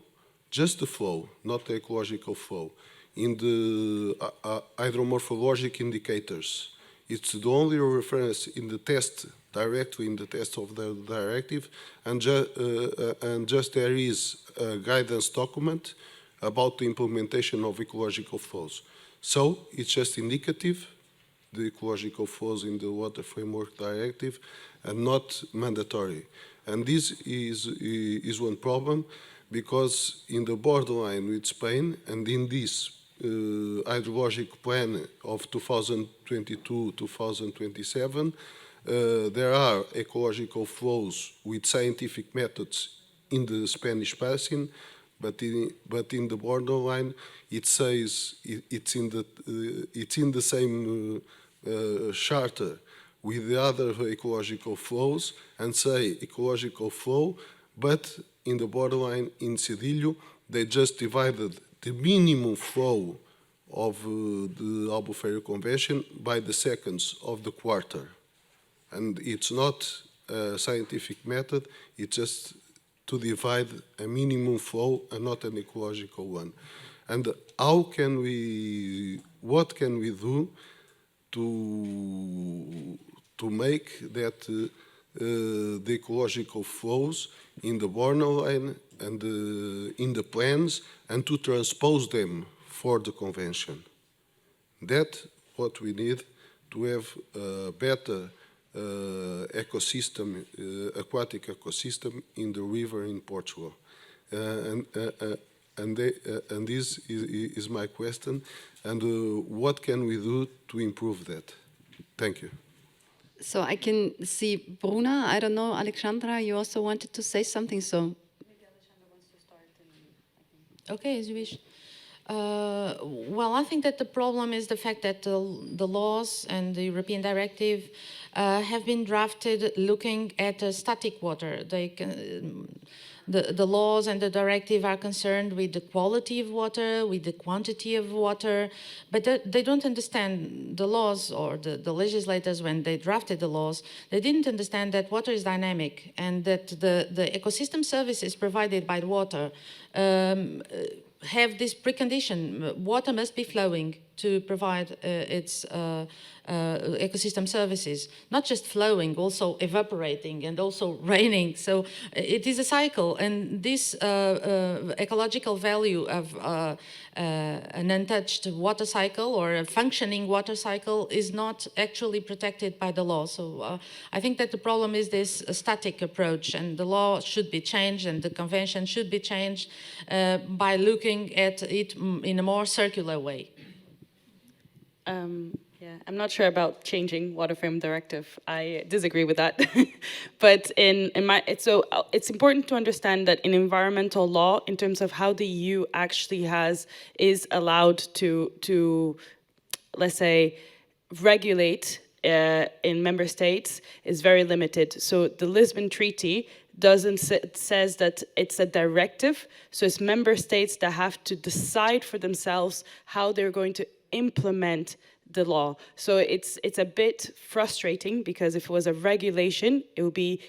just the flow, not the ecological flow, in the hydromorphological indicators. It's the only reference in the test, directly in the test of the directive, and just there is a guidance document about the implementation of ecological flows. So it's just indicative, the ecological flows in the Water Framework Directive, and not mandatory. And this is one problem, because in the borderline with Spain and in this hydrologic plan of 2022-2027, there are ecological flows with scientific methods in the Spanish basin, but in the borderline, it says it's in the same charter with the other ecological flows and say ecological flow, but in the borderline in Cedillo, they just divided the minimum flow of the Albufeira Convention by the seconds of the quarter. And it's not a scientific method, it's just to divide a minimum flow and not an ecological one. And what can we do to make that the ecological flows in the borderline and in the plans and to transpose them for the convention? That's what we need to have a better ecosystem, aquatic ecosystem in the river in Portugal. And this is my question. And what can we do to improve that? Thank you. So I can see Bruna. I don't know, Alexandra, you also wanted to say something, so. Maybe Alexandra wants to start. Okay, as you wish. Well, I think that the problem is the fact that the laws and the European Directive have been drafted looking at static water. The laws and the directive are concerned with the quality of water, with the quantity of water, but they don't understand the laws, or the legislators, when they drafted the laws, they didn't understand that water is dynamic and that the ecosystem services provided by the water have this precondition. Water must be flowing to provide its ecosystem services, not just flowing, also evaporating and also raining. So it is a cycle, and this ecological value of an untouched water cycle or a functioning water cycle is not actually protected by the law. So I think that the problem is this static approach, and the law should be changed and the convention should be changed by looking at it in a more circular way. Yeah, I'm not sure about changing Water Frame Directive. I disagree with that. But it's important to understand that in environmental law, in terms of how the EU actually is allowed to let's say, regulate in member states is very limited. So the Lisbon Treaty says that it's a directive, so it's member states that have to decide for themselves how they're going to implement the law. So it's a bit frustrating, because if it was a regulation, it would be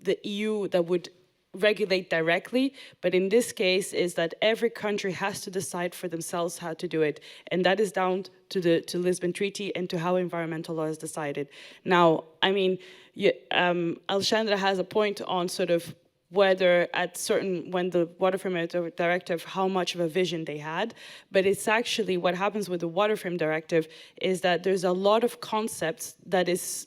the EU that would regulate directly, but in this case is that every country has to decide for themselves how to do it, and that is down to the Lisbon Treaty and to how environmental law is decided. Now, I mean, Alexandra has a point on sort of whether when the Water Frame Directive, how much of a vision they had, but it's actually what happens with the Water Frame Directive is that there's a lot of concepts that is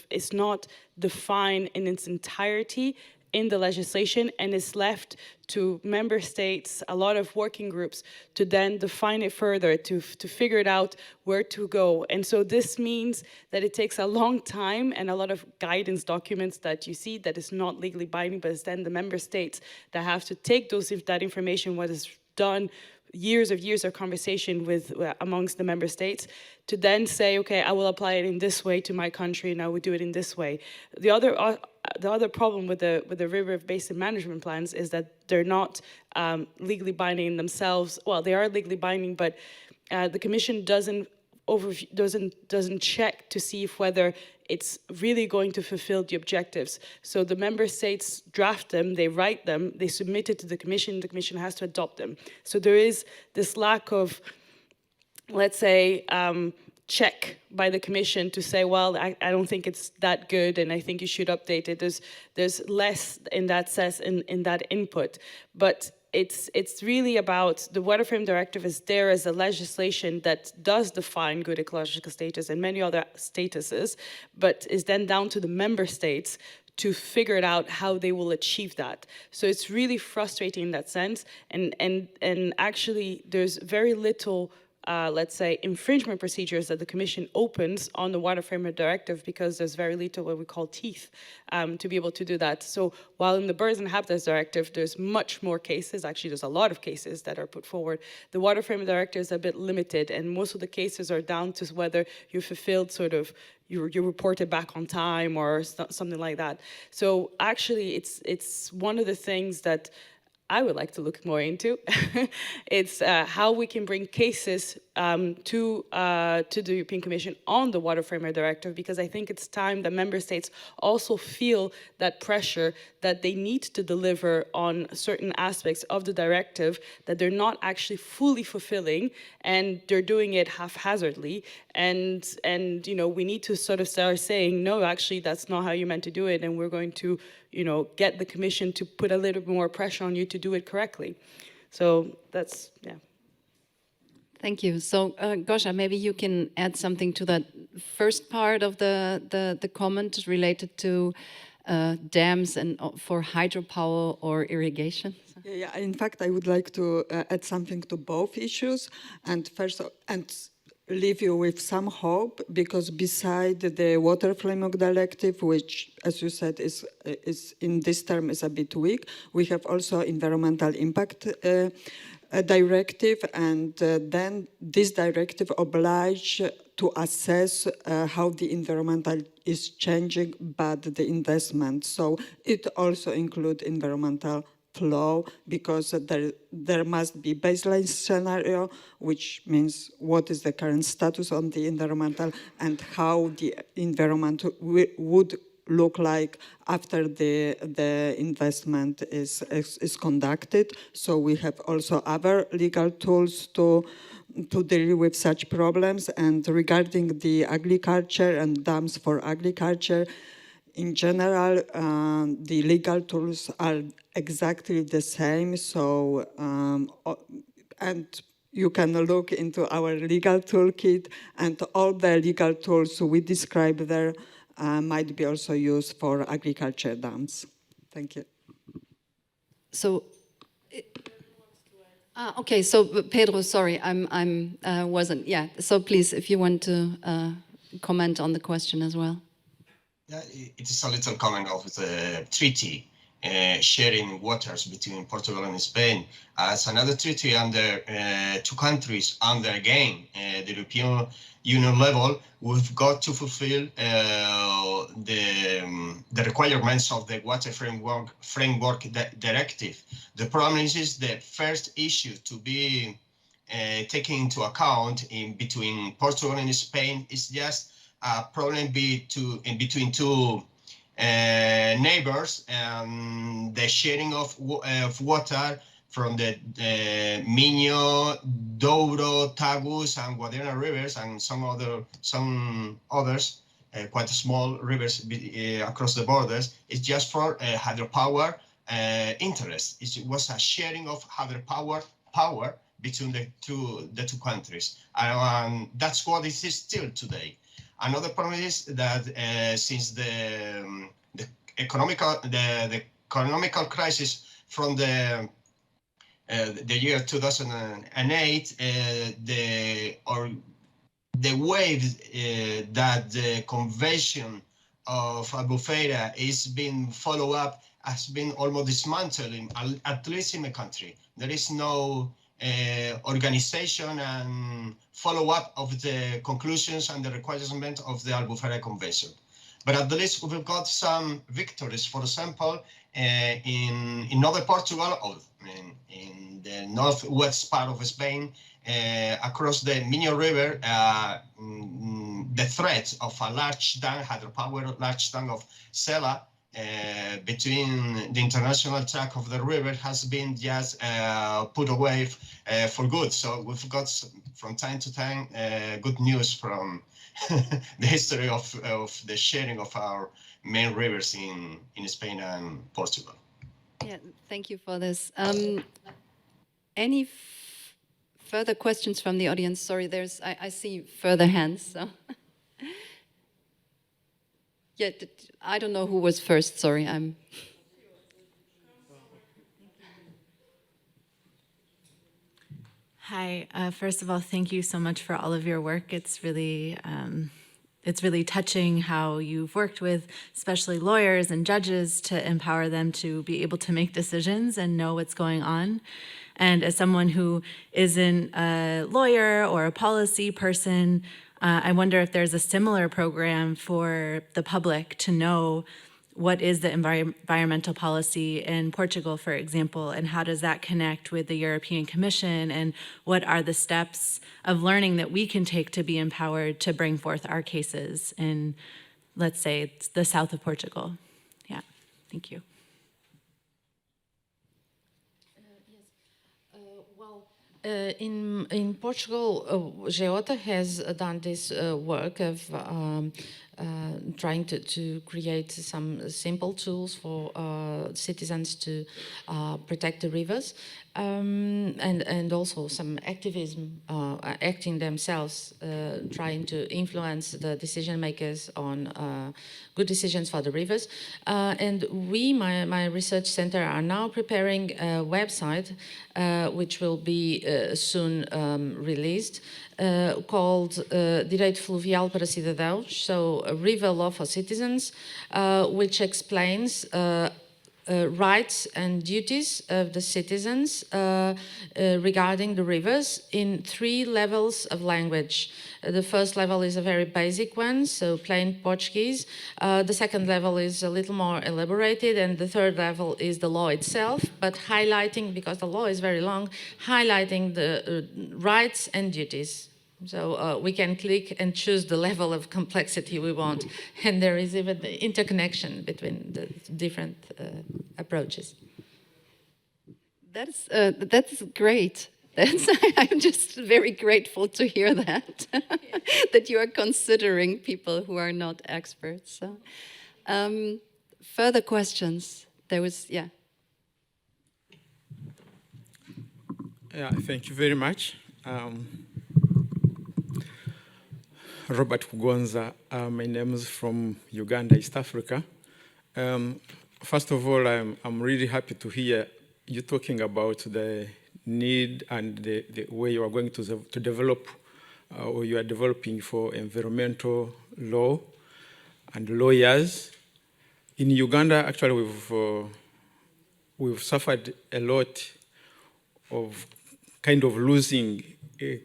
it's not defined in its entirety in the legislation, and is left to member states, a lot of working groups, to then define it further, to figure it out where to go. And so this means that it takes a long time and a lot of guidance documents that you see that is not legally binding, but it's then the member states that have to take that information, what is done, years of conversation amongst the member states, to then say, okay, I will apply it in this way to my country, and I will do it in this way. The other problem with the river basin management plans is that they're not legally binding in themselves. Well, they are legally binding, but the Commission doesn't check to see whether it's really going to fulfill the objectives. So the member states draft them, they write them, they submit it to the Commission has to adopt them. So there is this lack of, let's say, check by the Commission to say, well, I don't think it's that good and I think you should update it. There's less in that sense in that input. But it's really about the Water Frame Directive is there as a legislation that does define good ecological status and many other statuses, but is then down to the member states to figure it out how they will achieve that. So it's really frustrating in that sense, and actually there's very little let's say, infringement procedures that the Commission opens on the Water Framework Directive, because there's very little what we call teeth to be able to do that. So while in the Birds and Habitats Directive, there's much more cases, actually there's a lot of cases that are put forward, the Water Framework Directive is a bit limited, and most of the cases are down to whether you fulfilled sort of, you reported back on time or something like that. So actually it's one of the things that I would like to look more into. It's how we can bring cases to the European Commission on the Water Framework Directive, because I think it's time that member states also feel that pressure that they need to deliver on certain aspects of the directive that they're not actually fully fulfilling, and they're doing it haphazardly. And you know, we need to sort of start saying, no, actually, that's not how you meant to do it, and we're going to, you know, get the Commission to put a little bit more pressure on you to do it correctly. So that's, yeah. Thank you. So, Gosha, maybe you can add something to that first part of the comment related to dams and for hydropower or irrigation. Yeah, in fact, I would like to add something to both issues, and first, leave you with some hope, because beside the Water Framework Directive, which, as you said, is in this term is a bit weak, we have also Environmental Impact Directive, and then this directive oblige to assess how the environmental is changing, but the investment. So it also includes environmental flow, because there must be baseline scenario, which means what is the current status on the environmental and how the environment would look like after the investment is conducted. So we have also other legal tools to deal with such problems. And regarding the agriculture and dams for agriculture, in general, the legal tools are exactly the same. So, and you can look into our legal toolkit, and all the legal tools we describe there might be also used for agriculture dams. Thank you. So, okay. So, Pedro, sorry, I'm wasn't. Yeah. So, please, if you want to comment on the question as well. Yeah, it is a little comment of the treaty sharing waters between Portugal and Spain as another treaty under two countries under again the European Union level. We've got to fulfill the requirements of the Water Framework Directive. The problem is the first issue to be taken into account in between Portugal and Spain is just a problem between two neighbors, and the sharing of water from the Minho, Douro, Tagus, and Guadiana rivers, and some others, quite small rivers across the borders. It's just for hydropower interest. It was a sharing of hydropower between the two countries, and that's what it is still today. Another problem is that since the economical crisis from the year 2008, the waves that the Convention of Albufeira is being followed up has been almost dismantled, at least in the country. There is no organization and follow-up of the conclusions and the requirements of the Albufeira Convention. But at least we've got some victories. For example, in northern Portugal, or in the northwest part of Spain, across the Minho River, the threat of a large dam, hydropower large dam of Sela, between the international track of the river has been just put away for good. So we've got from time to time good news from the history of the sharing of our main rivers in Spain and Portugal. Yeah, thank you for this. Any further questions from the audience? Sorry, I see further hands. So. Yeah, I don't know who was first, sorry. Hi. First of all, thank you so much for all of your work. It's really touching how you've worked with especially lawyers and judges to empower them to be able to make decisions and know what's going on. And as someone who isn't a lawyer or a policy person, I wonder if there's a similar program for the public to know what is the environmental policy in Portugal, for example, and how does that connect with the European Commission, and what are the steps of learning that we can take to be empowered to bring forth our cases in, let's say, the south of Portugal. Yeah, thank you. In Portugal, Geota has done this work of trying to create some simple tools for citizens to protect the rivers, and also some activism, acting themselves, trying to influence the decision makers on good decisions for the rivers. And my research center, are now preparing a website which will be soon released, called Direito Fluvial para Cidadãos, so a river law for citizens, which explains rights and duties of the citizens regarding the rivers in 3 levels of language. The first level is a very basic one, so plain Portuguese. The second level is a little more elaborated, and the third level is the law itself, but highlighting, because the law is very long, highlighting the rights and duties. So we can click and choose the level of complexity we want, and there is even the interconnection between the different approaches. That's great. I'm just very grateful to hear that, that you are considering people who are not experts. So, further questions? There was, yeah. Yeah, thank you very much. Robert Kugonza, my name is from Uganda, East Africa. First of all, I'm really happy to hear you talking about the need and the way you are going to develop, or you are developing for environmental law and lawyers. In Uganda, actually, we've suffered a lot of kind of losing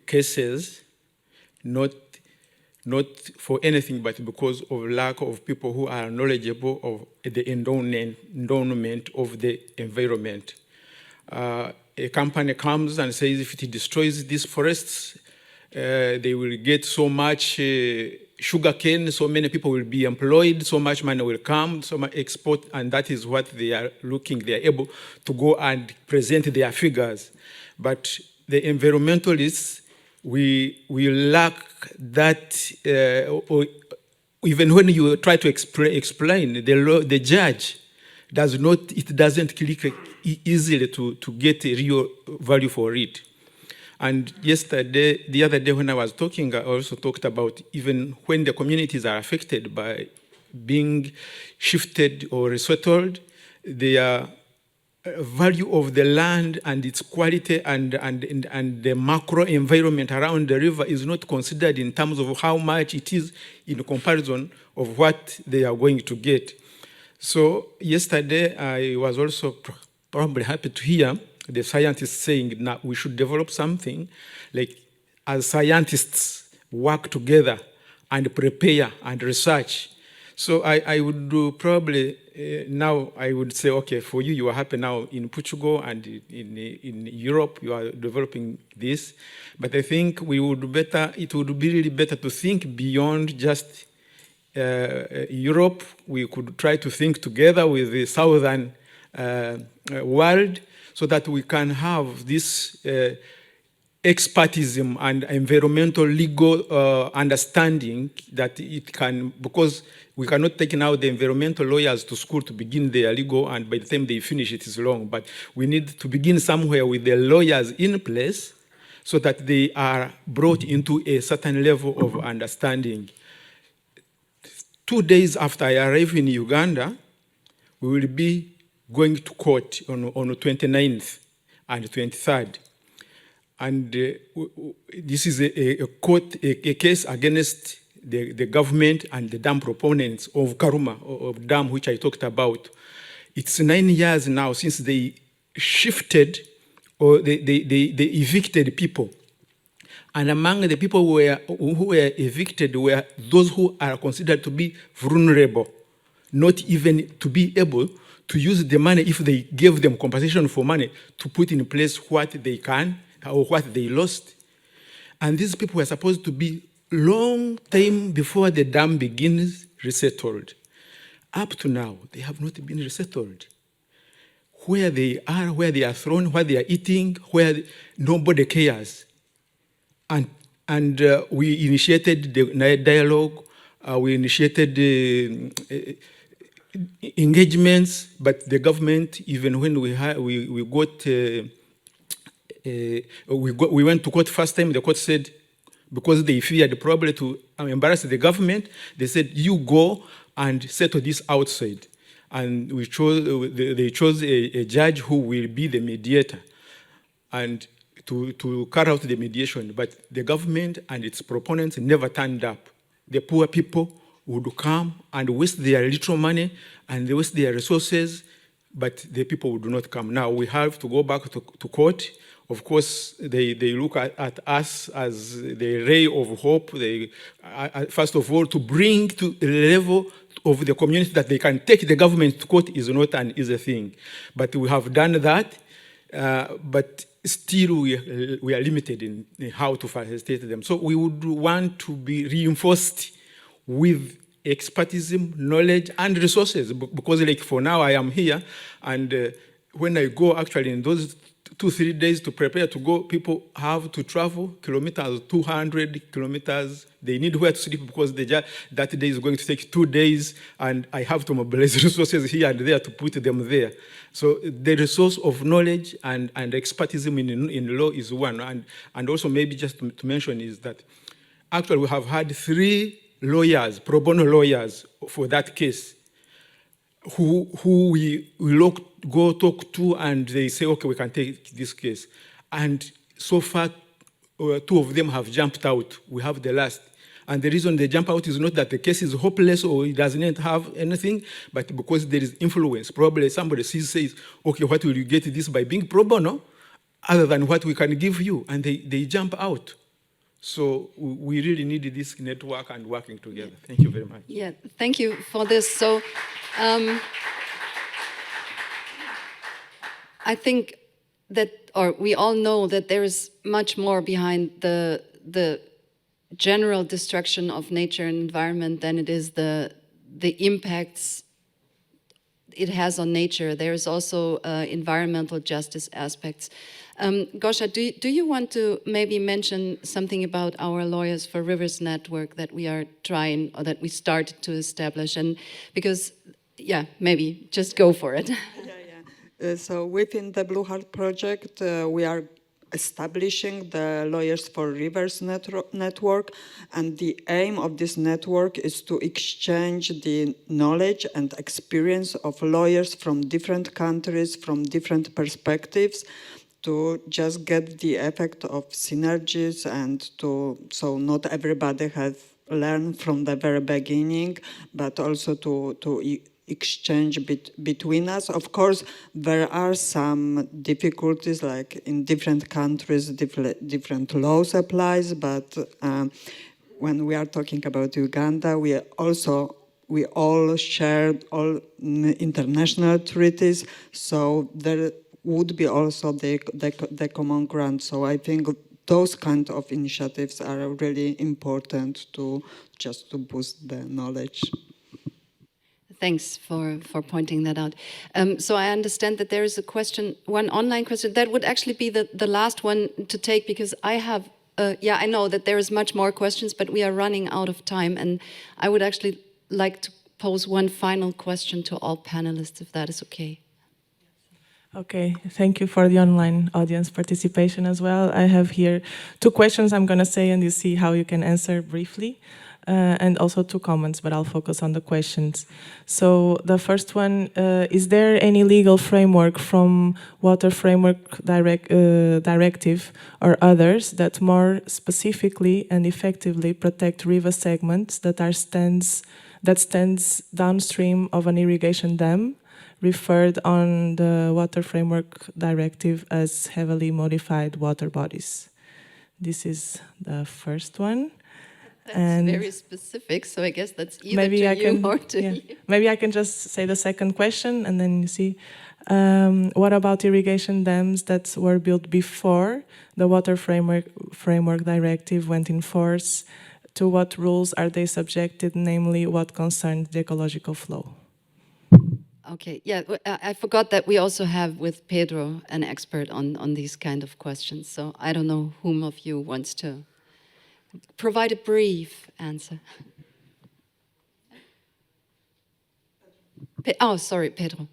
cases, not for anything, but because of lack of people who are knowledgeable of the endowment of the environment. A company comes and says if it destroys these forests, they will get so much sugarcane, so many people will be employed, so much money will come, so much export, and that is what they are looking. They are able to go and present their figures. But the environmentalists, we lack that, or even when you try to explain, the judge doesn't click easily to get a real value for it. And the other day when I was talking, I also talked about even when the communities are affected by being shifted or resettled, their value of the land and its quality and the macro environment around the river is not considered in terms of how much it is in comparison of what they are going to get. So yesterday, I was also probably happy to hear the scientists saying now we should develop something like, as scientists work together and prepare and research. So I would do probably, now I would say, okay, for you, you are happy now in Portugal and in Europe, you are developing this. But I think it would be really better to think beyond just Europe. We could try to think together with the southern world so that we can have this expertism and environmental legal understanding that it can, because we cannot take now the environmental lawyers to school to begin their legal, and by the time they finish it is long. But we need to begin somewhere with the lawyers in place so that they are brought into a certain level of understanding. 2 days after I arrive in Uganda, we will be going to court on the 29th and 23rd. And this is a case against the government and the dam proponents of Karuma, of dam which I talked about. It's 9 years now since they shifted or they evicted people. And among the people who were evicted were those who are considered to be vulnerable, not even to be able to use the money if they gave them compensation for money to put in place what they can or what they lost. And these people were supposed to be long time before the dam begins resettled. Up to now, they have not been resettled. Where they are thrown, where they are eating, where nobody cares. And we initiated the dialogue, we initiated engagements, but the government, even when we went to court first time, the court said, because they feared probably to embarrass the government, they said, you go and settle this outside. And they chose a judge who will be the mediator and to carry out the mediation. But the government and its proponents never turned up. The poor people would come and waste their little money and they waste their resources, but the people would not come. Now we have to go back to court. Of course, they look at us as the ray of hope. They, first of all, to bring to the level of the community that they can take the government to court is not an easy thing. But we have done that, but still we are limited in how to facilitate them. So we would want to be reinforced with expertise, knowledge, and resources, because like for now I am here, and when I go actually in those 2-3 days to prepare to go, people have to travel kilometers, 200 kilometers. They need where to sleep because that day is going to take 2 days, and I have to mobilize resources here and there to put them there. So the resource of knowledge and expertise in law is one. And also maybe just to mention is that actually we have had 3 lawyers, pro bono lawyers for that case, who we go talk to, and they say, okay, we can take this case. And so far, 2 of them have jumped out. We have the last. And the reason they jump out is not that the case is hopeless or it doesn't have anything, but because there is influence. Probably somebody says, okay, what will you get this by being pro bono, other than what we can give you? And they jump out. So we really need this network and working together. Thank you very much. Yeah, thank you for this. So I think that, or we all know that there is much more behind the general destruction of nature and environment than it is the impacts it has on nature. There is also environmental justice aspects. Gosha, do you want to maybe mention something about our Lawyers for Rivers network that we are trying, or that we started to establish? And because, yeah, maybe just go for it. So within the Blue Heart project, we are establishing the Lawyers for Rivers network, and the aim of this network is to exchange the knowledge and experience of lawyers from different countries, from different perspectives, to just get the effect of synergies, and so not everybody has learned from the very beginning, but also to exchange between us. Of course, there are some difficulties, like in different countries, different laws applies, but when we are talking about Uganda, we all shared all international treaties, so there would be also the common ground. So I think those kind of initiatives are really important to boost the knowledge. Thanks for pointing that out. So I understand that there is a question, one online question, that would actually be the last one to take, because I have, I know that there is much more questions, but we are running out of time, and I would actually like to pose one final question to all panelists, if that is okay. Okay, thank you for the online audience participation as well. I have here 2 questions I'm going to say, and you see how you can answer briefly. and also 2 comments, but I'll focus on the questions. So the first one, is there any legal framework from Water Framework Directive or others that more specifically and effectively protect river segments that stands downstream of an irrigation dam, referred on the Water Framework Directive as heavily modified water bodies? This is the first one. That's very specific, so I guess that's either maybe to I you can, or to yeah. you. Maybe I can just say the second question, and then you see. What about irrigation dams that were built before the Water Framework Directive went in force? To what rules are they subjected, namely what concerns the ecological flow? Okay, yeah, I forgot that we also have with Pedro an expert on these kind of questions, so I don't know whom of you wants to provide a brief answer. Oh, sorry, Pedro.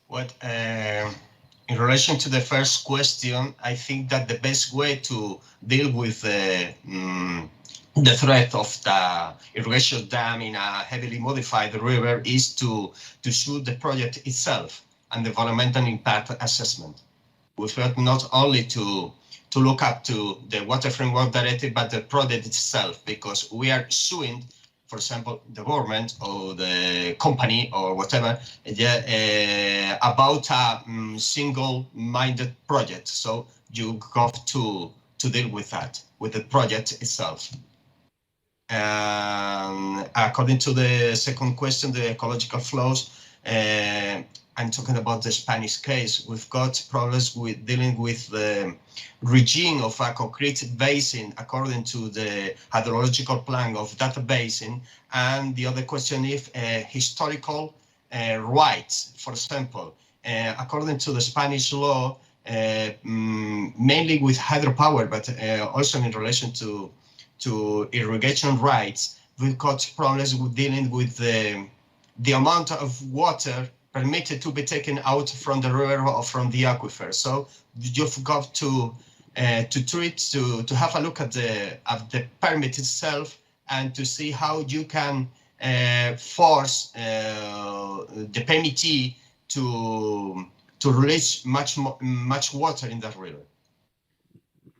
What, in relation to the first question, I think that the best way to deal with the threat of the irrigation dam in a heavily modified river is to shoot the project itself and the environmental impact assessment. We have not only to look up to the Water Framework Directive, but the project itself, because we are suing, for example, the government or the company or whatever, about a single-minded project. So you have to deal with that, with the project itself. According to the second question, the ecological flows, I'm talking about the Spanish case. We've got problems with dealing with the regime of a concrete basin according to the hydrological plan of that basin. And the other question is historical rights. For example, according to the Spanish law, mainly with hydropower, but also in relation to irrigation rights, we've got problems with dealing with the amount of water permitted to be taken out from the river or from the aquifer. So you've got to have a look at the permit itself and to see how you can force the permittee to release much water in that river.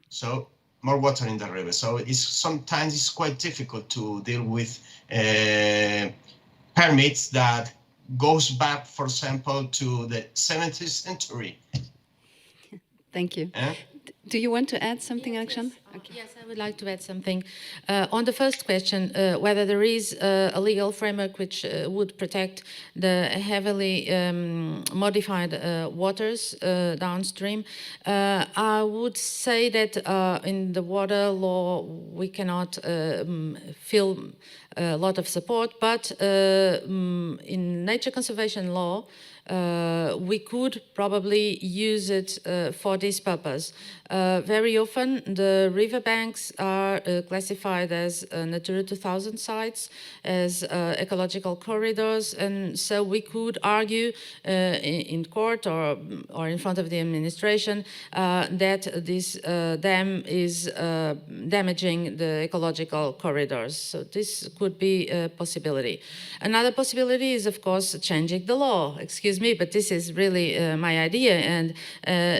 So more water in the river. So sometimes it's quite difficult to deal with permits that goes back, for example, to the 17th century. Thank you. Do you want to add something, Akshan? Okay. Yes, I would like to add something. On the first question, whether there is a legal framework which would protect the heavily modified waters downstream, I would say that in the water law we cannot feel a lot of support, but in nature conservation law, we could probably use it for this purpose. Very often the riverbanks are classified as Natura 2000 sites, as ecological corridors, and so we could argue in court or in front of the administration that this dam is damaging the ecological corridors. So this could be a possibility. Another possibility is, of course, changing the law. Excuse me, but this is really my idea. And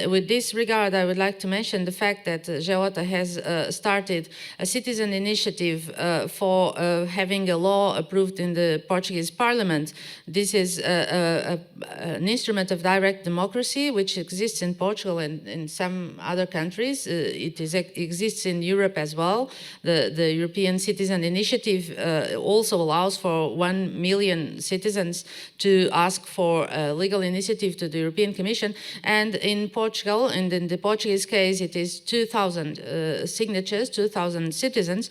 with this regard, I would like to mention the fact that Geota has started a citizen initiative for having a law approved in the Portuguese Parliament. This is an instrument of direct democracy which exists in Portugal and in some other countries. It exists in Europe as well. The European Citizen Initiative also allows for 1 million citizens to ask for a legal initiative to the European Commission. And in Portugal, and in the Portuguese case, it is 2,000 signatures, 2,000 citizens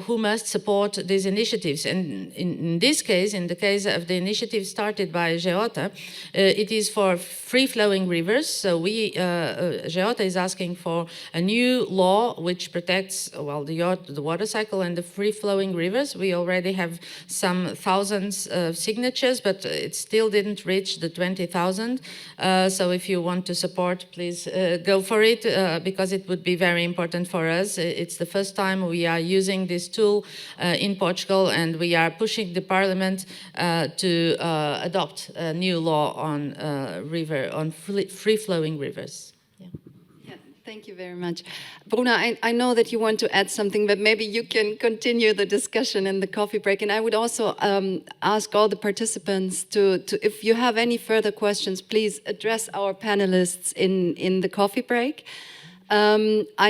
who must support these initiatives. And in this case, in the case of the initiative started by Geota, it is for free-flowing rivers. So Geota is asking for a new law which protects, well, the water cycle and the free-flowing rivers. We already have some thousands of signatures, but it still didn't reach the 20,000. So if you want to support, please go for it, because it would be very important for us. It's the first time we are using this tool in Portugal, and we are pushing the Parliament to adopt a new law on free-flowing rivers. Thank you very much. Bruna, I know that you want to add something, but maybe you can continue the discussion in the coffee break. And I would also ask all the participants to, if you have any further questions, please address our panelists in the coffee break.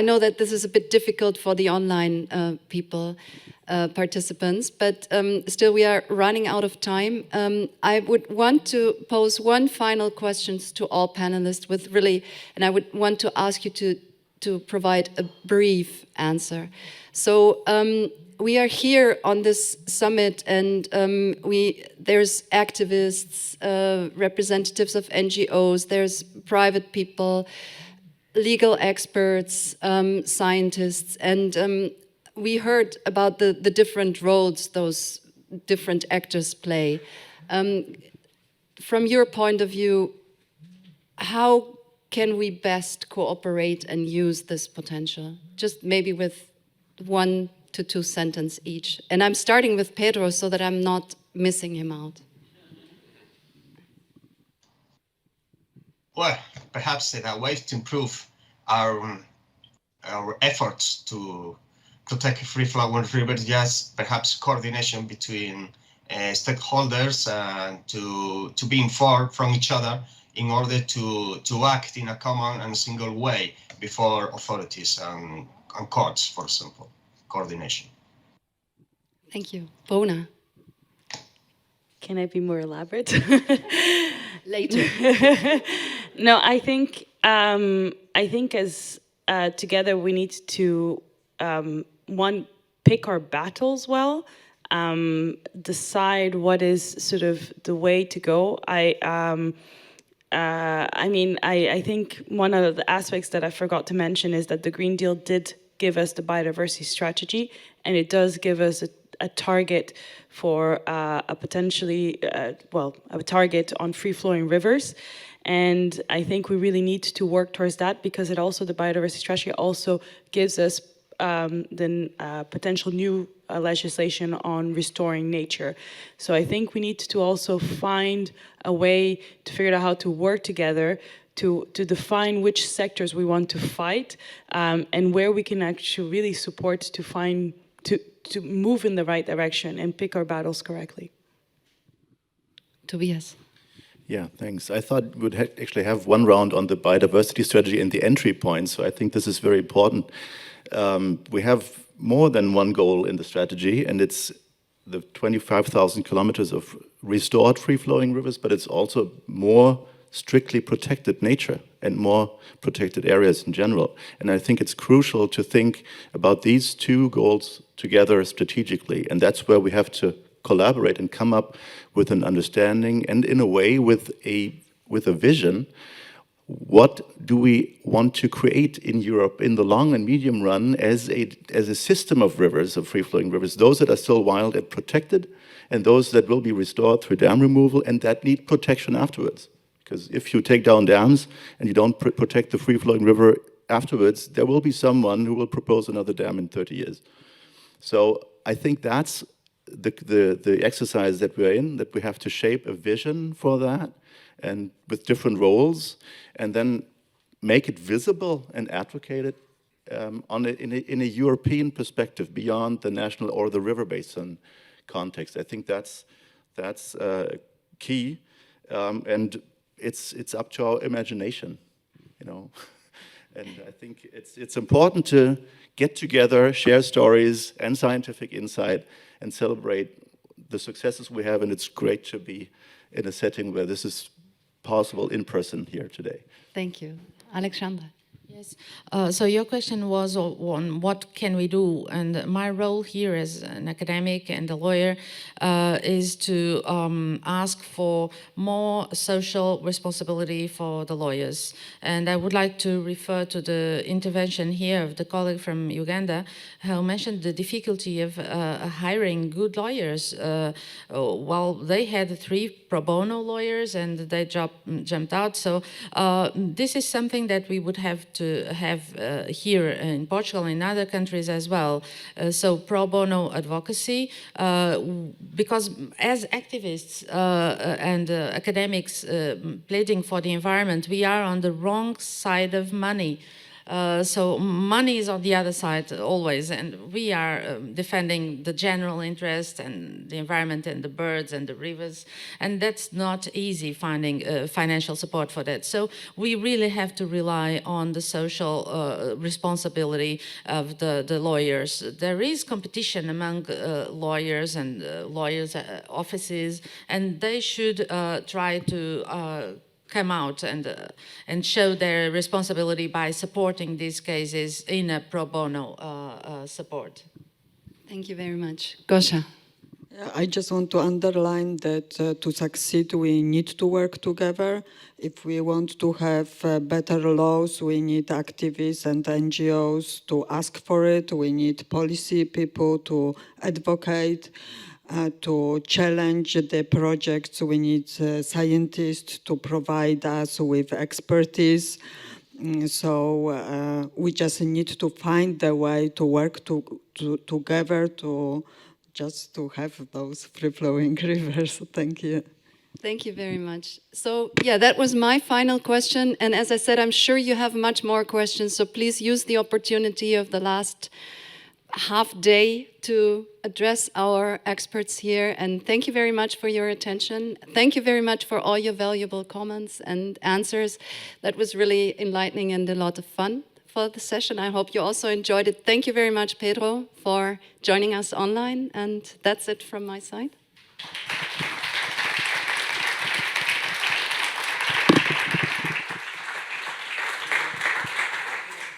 I know that this is a bit difficult for the online people, participants, but still we are running out of time. I would want to pose one final question to all panelists and I would want to ask you to provide a brief answer. So we are here on this summit, and there's activists, representatives of NGOs, there's private people, legal experts, scientists, and we heard about the different roles those different actors play. From your point of view, how can we best cooperate and use this potential? Just maybe with 1 to 2 sentences each. And I'm starting with Pedro so that I'm not missing him out. Well, perhaps there are ways to improve our efforts to protect free-flowing rivers, just perhaps coordination between stakeholders to be informed from each other in order to act in a common and single way before authorities and courts, for example, coordination. Thank you. Bona. Can I be more elaborate? Later. No, I think as together we need to one, pick our battles well, decide what is sort of the way to go. I think one of the aspects that I forgot to mention is that the Green Deal did give us the biodiversity strategy, and it does give us a target for a target on free-flowing rivers. And I think we really need to work towards that, because the biodiversity strategy also gives us potential new legislation on restoring nature. So I think we need to also find a way to figure out how to work together to define which sectors we want to fight, and where we can actually really support to move in the right direction and pick our battles correctly. Tobias. Yeah, thanks. I thought we'd actually have one round on the biodiversity strategy and the entry point, so I think this is very important. We have more than one goal in the strategy, and it's the 25,000 kilometers of restored free-flowing rivers, but it's also more strictly protected nature and more protected areas in general. And I think it's crucial to think about these two goals together strategically, and that's where we have to collaborate and come up with an understanding, and in a way with a vision. What do we want to create in Europe in the long and medium run as a system of rivers, of free-flowing rivers, those that are still wild and protected, and those that will be restored through dam removal and that need protection afterwards? Because if you take down dams and you don't protect the free-flowing river afterwards, there will be someone who will propose another dam in 30 years. So I think that's the exercise that we're in, that we have to shape a vision for that, and with different roles, and then make it visible and advocate it in a European perspective beyond the national or the river basin context. I think that's key, and it's up to our imagination, you know. And I think it's important to get together, share stories and scientific insight, and celebrate the successes we have. And it's great to be in a setting where this is possible in person here today. Thank you. Alexandra. Yes. So your question was on what can we do, and my role here as an academic and a lawyer is to ask for more social responsibility for the lawyers. And I would like to refer to the intervention here of the colleague from Uganda who mentioned the difficulty of hiring good lawyers. Well, they had 3 pro bono lawyers and they jumped out. So this is something that we would have to have here in Portugal and in other countries as well. So pro bono advocacy, because as activists and academics pleading for the environment, we are on the wrong side of money. So money is on the other side always, and we are defending the general interest and the environment and the birds and the rivers, and that's not easy finding financial support for that. So we really have to rely on the social responsibility of the lawyers. There is competition among lawyers and lawyers' offices, and they should try to come out and show their responsibility by supporting these cases in a pro bono support. Thank you very much. Gosha. I just want to underline that to succeed, we need to work together. If we want to have better laws, we need activists and NGOs to ask for it. We need policy people to advocate. To challenge the projects, we need scientists to provide us with expertise. So we just need to find the way to work together to just to have those free-flowing rivers. Thank you. Thank you very much. So yeah, that was my final question. And as I said, I'm sure you have much more questions. So please use the opportunity of the last half day to address our experts here. And thank you very much for your attention. Thank you very much for all your valuable comments and answers. That was really enlightening and a lot of fun for the session. I hope you also enjoyed it. Thank you very much, Pedro, for joining us online. And that's it from my side.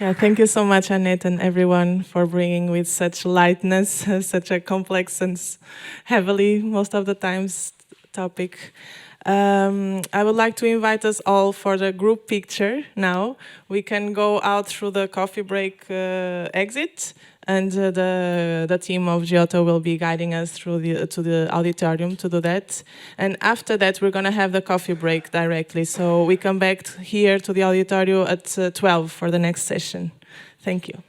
Yeah, thank you so much, Annette, and everyone for bringing with such lightness, such a complex and heavily, most of the times, topic. I would like to invite us all for the group picture now. We can go out through the coffee break exit, and the team of Giotto will be guiding us through to the auditorium to do that. And after that, we're going to have the coffee break directly. So we come back here to the auditorium at 12 for the next session. Thank you.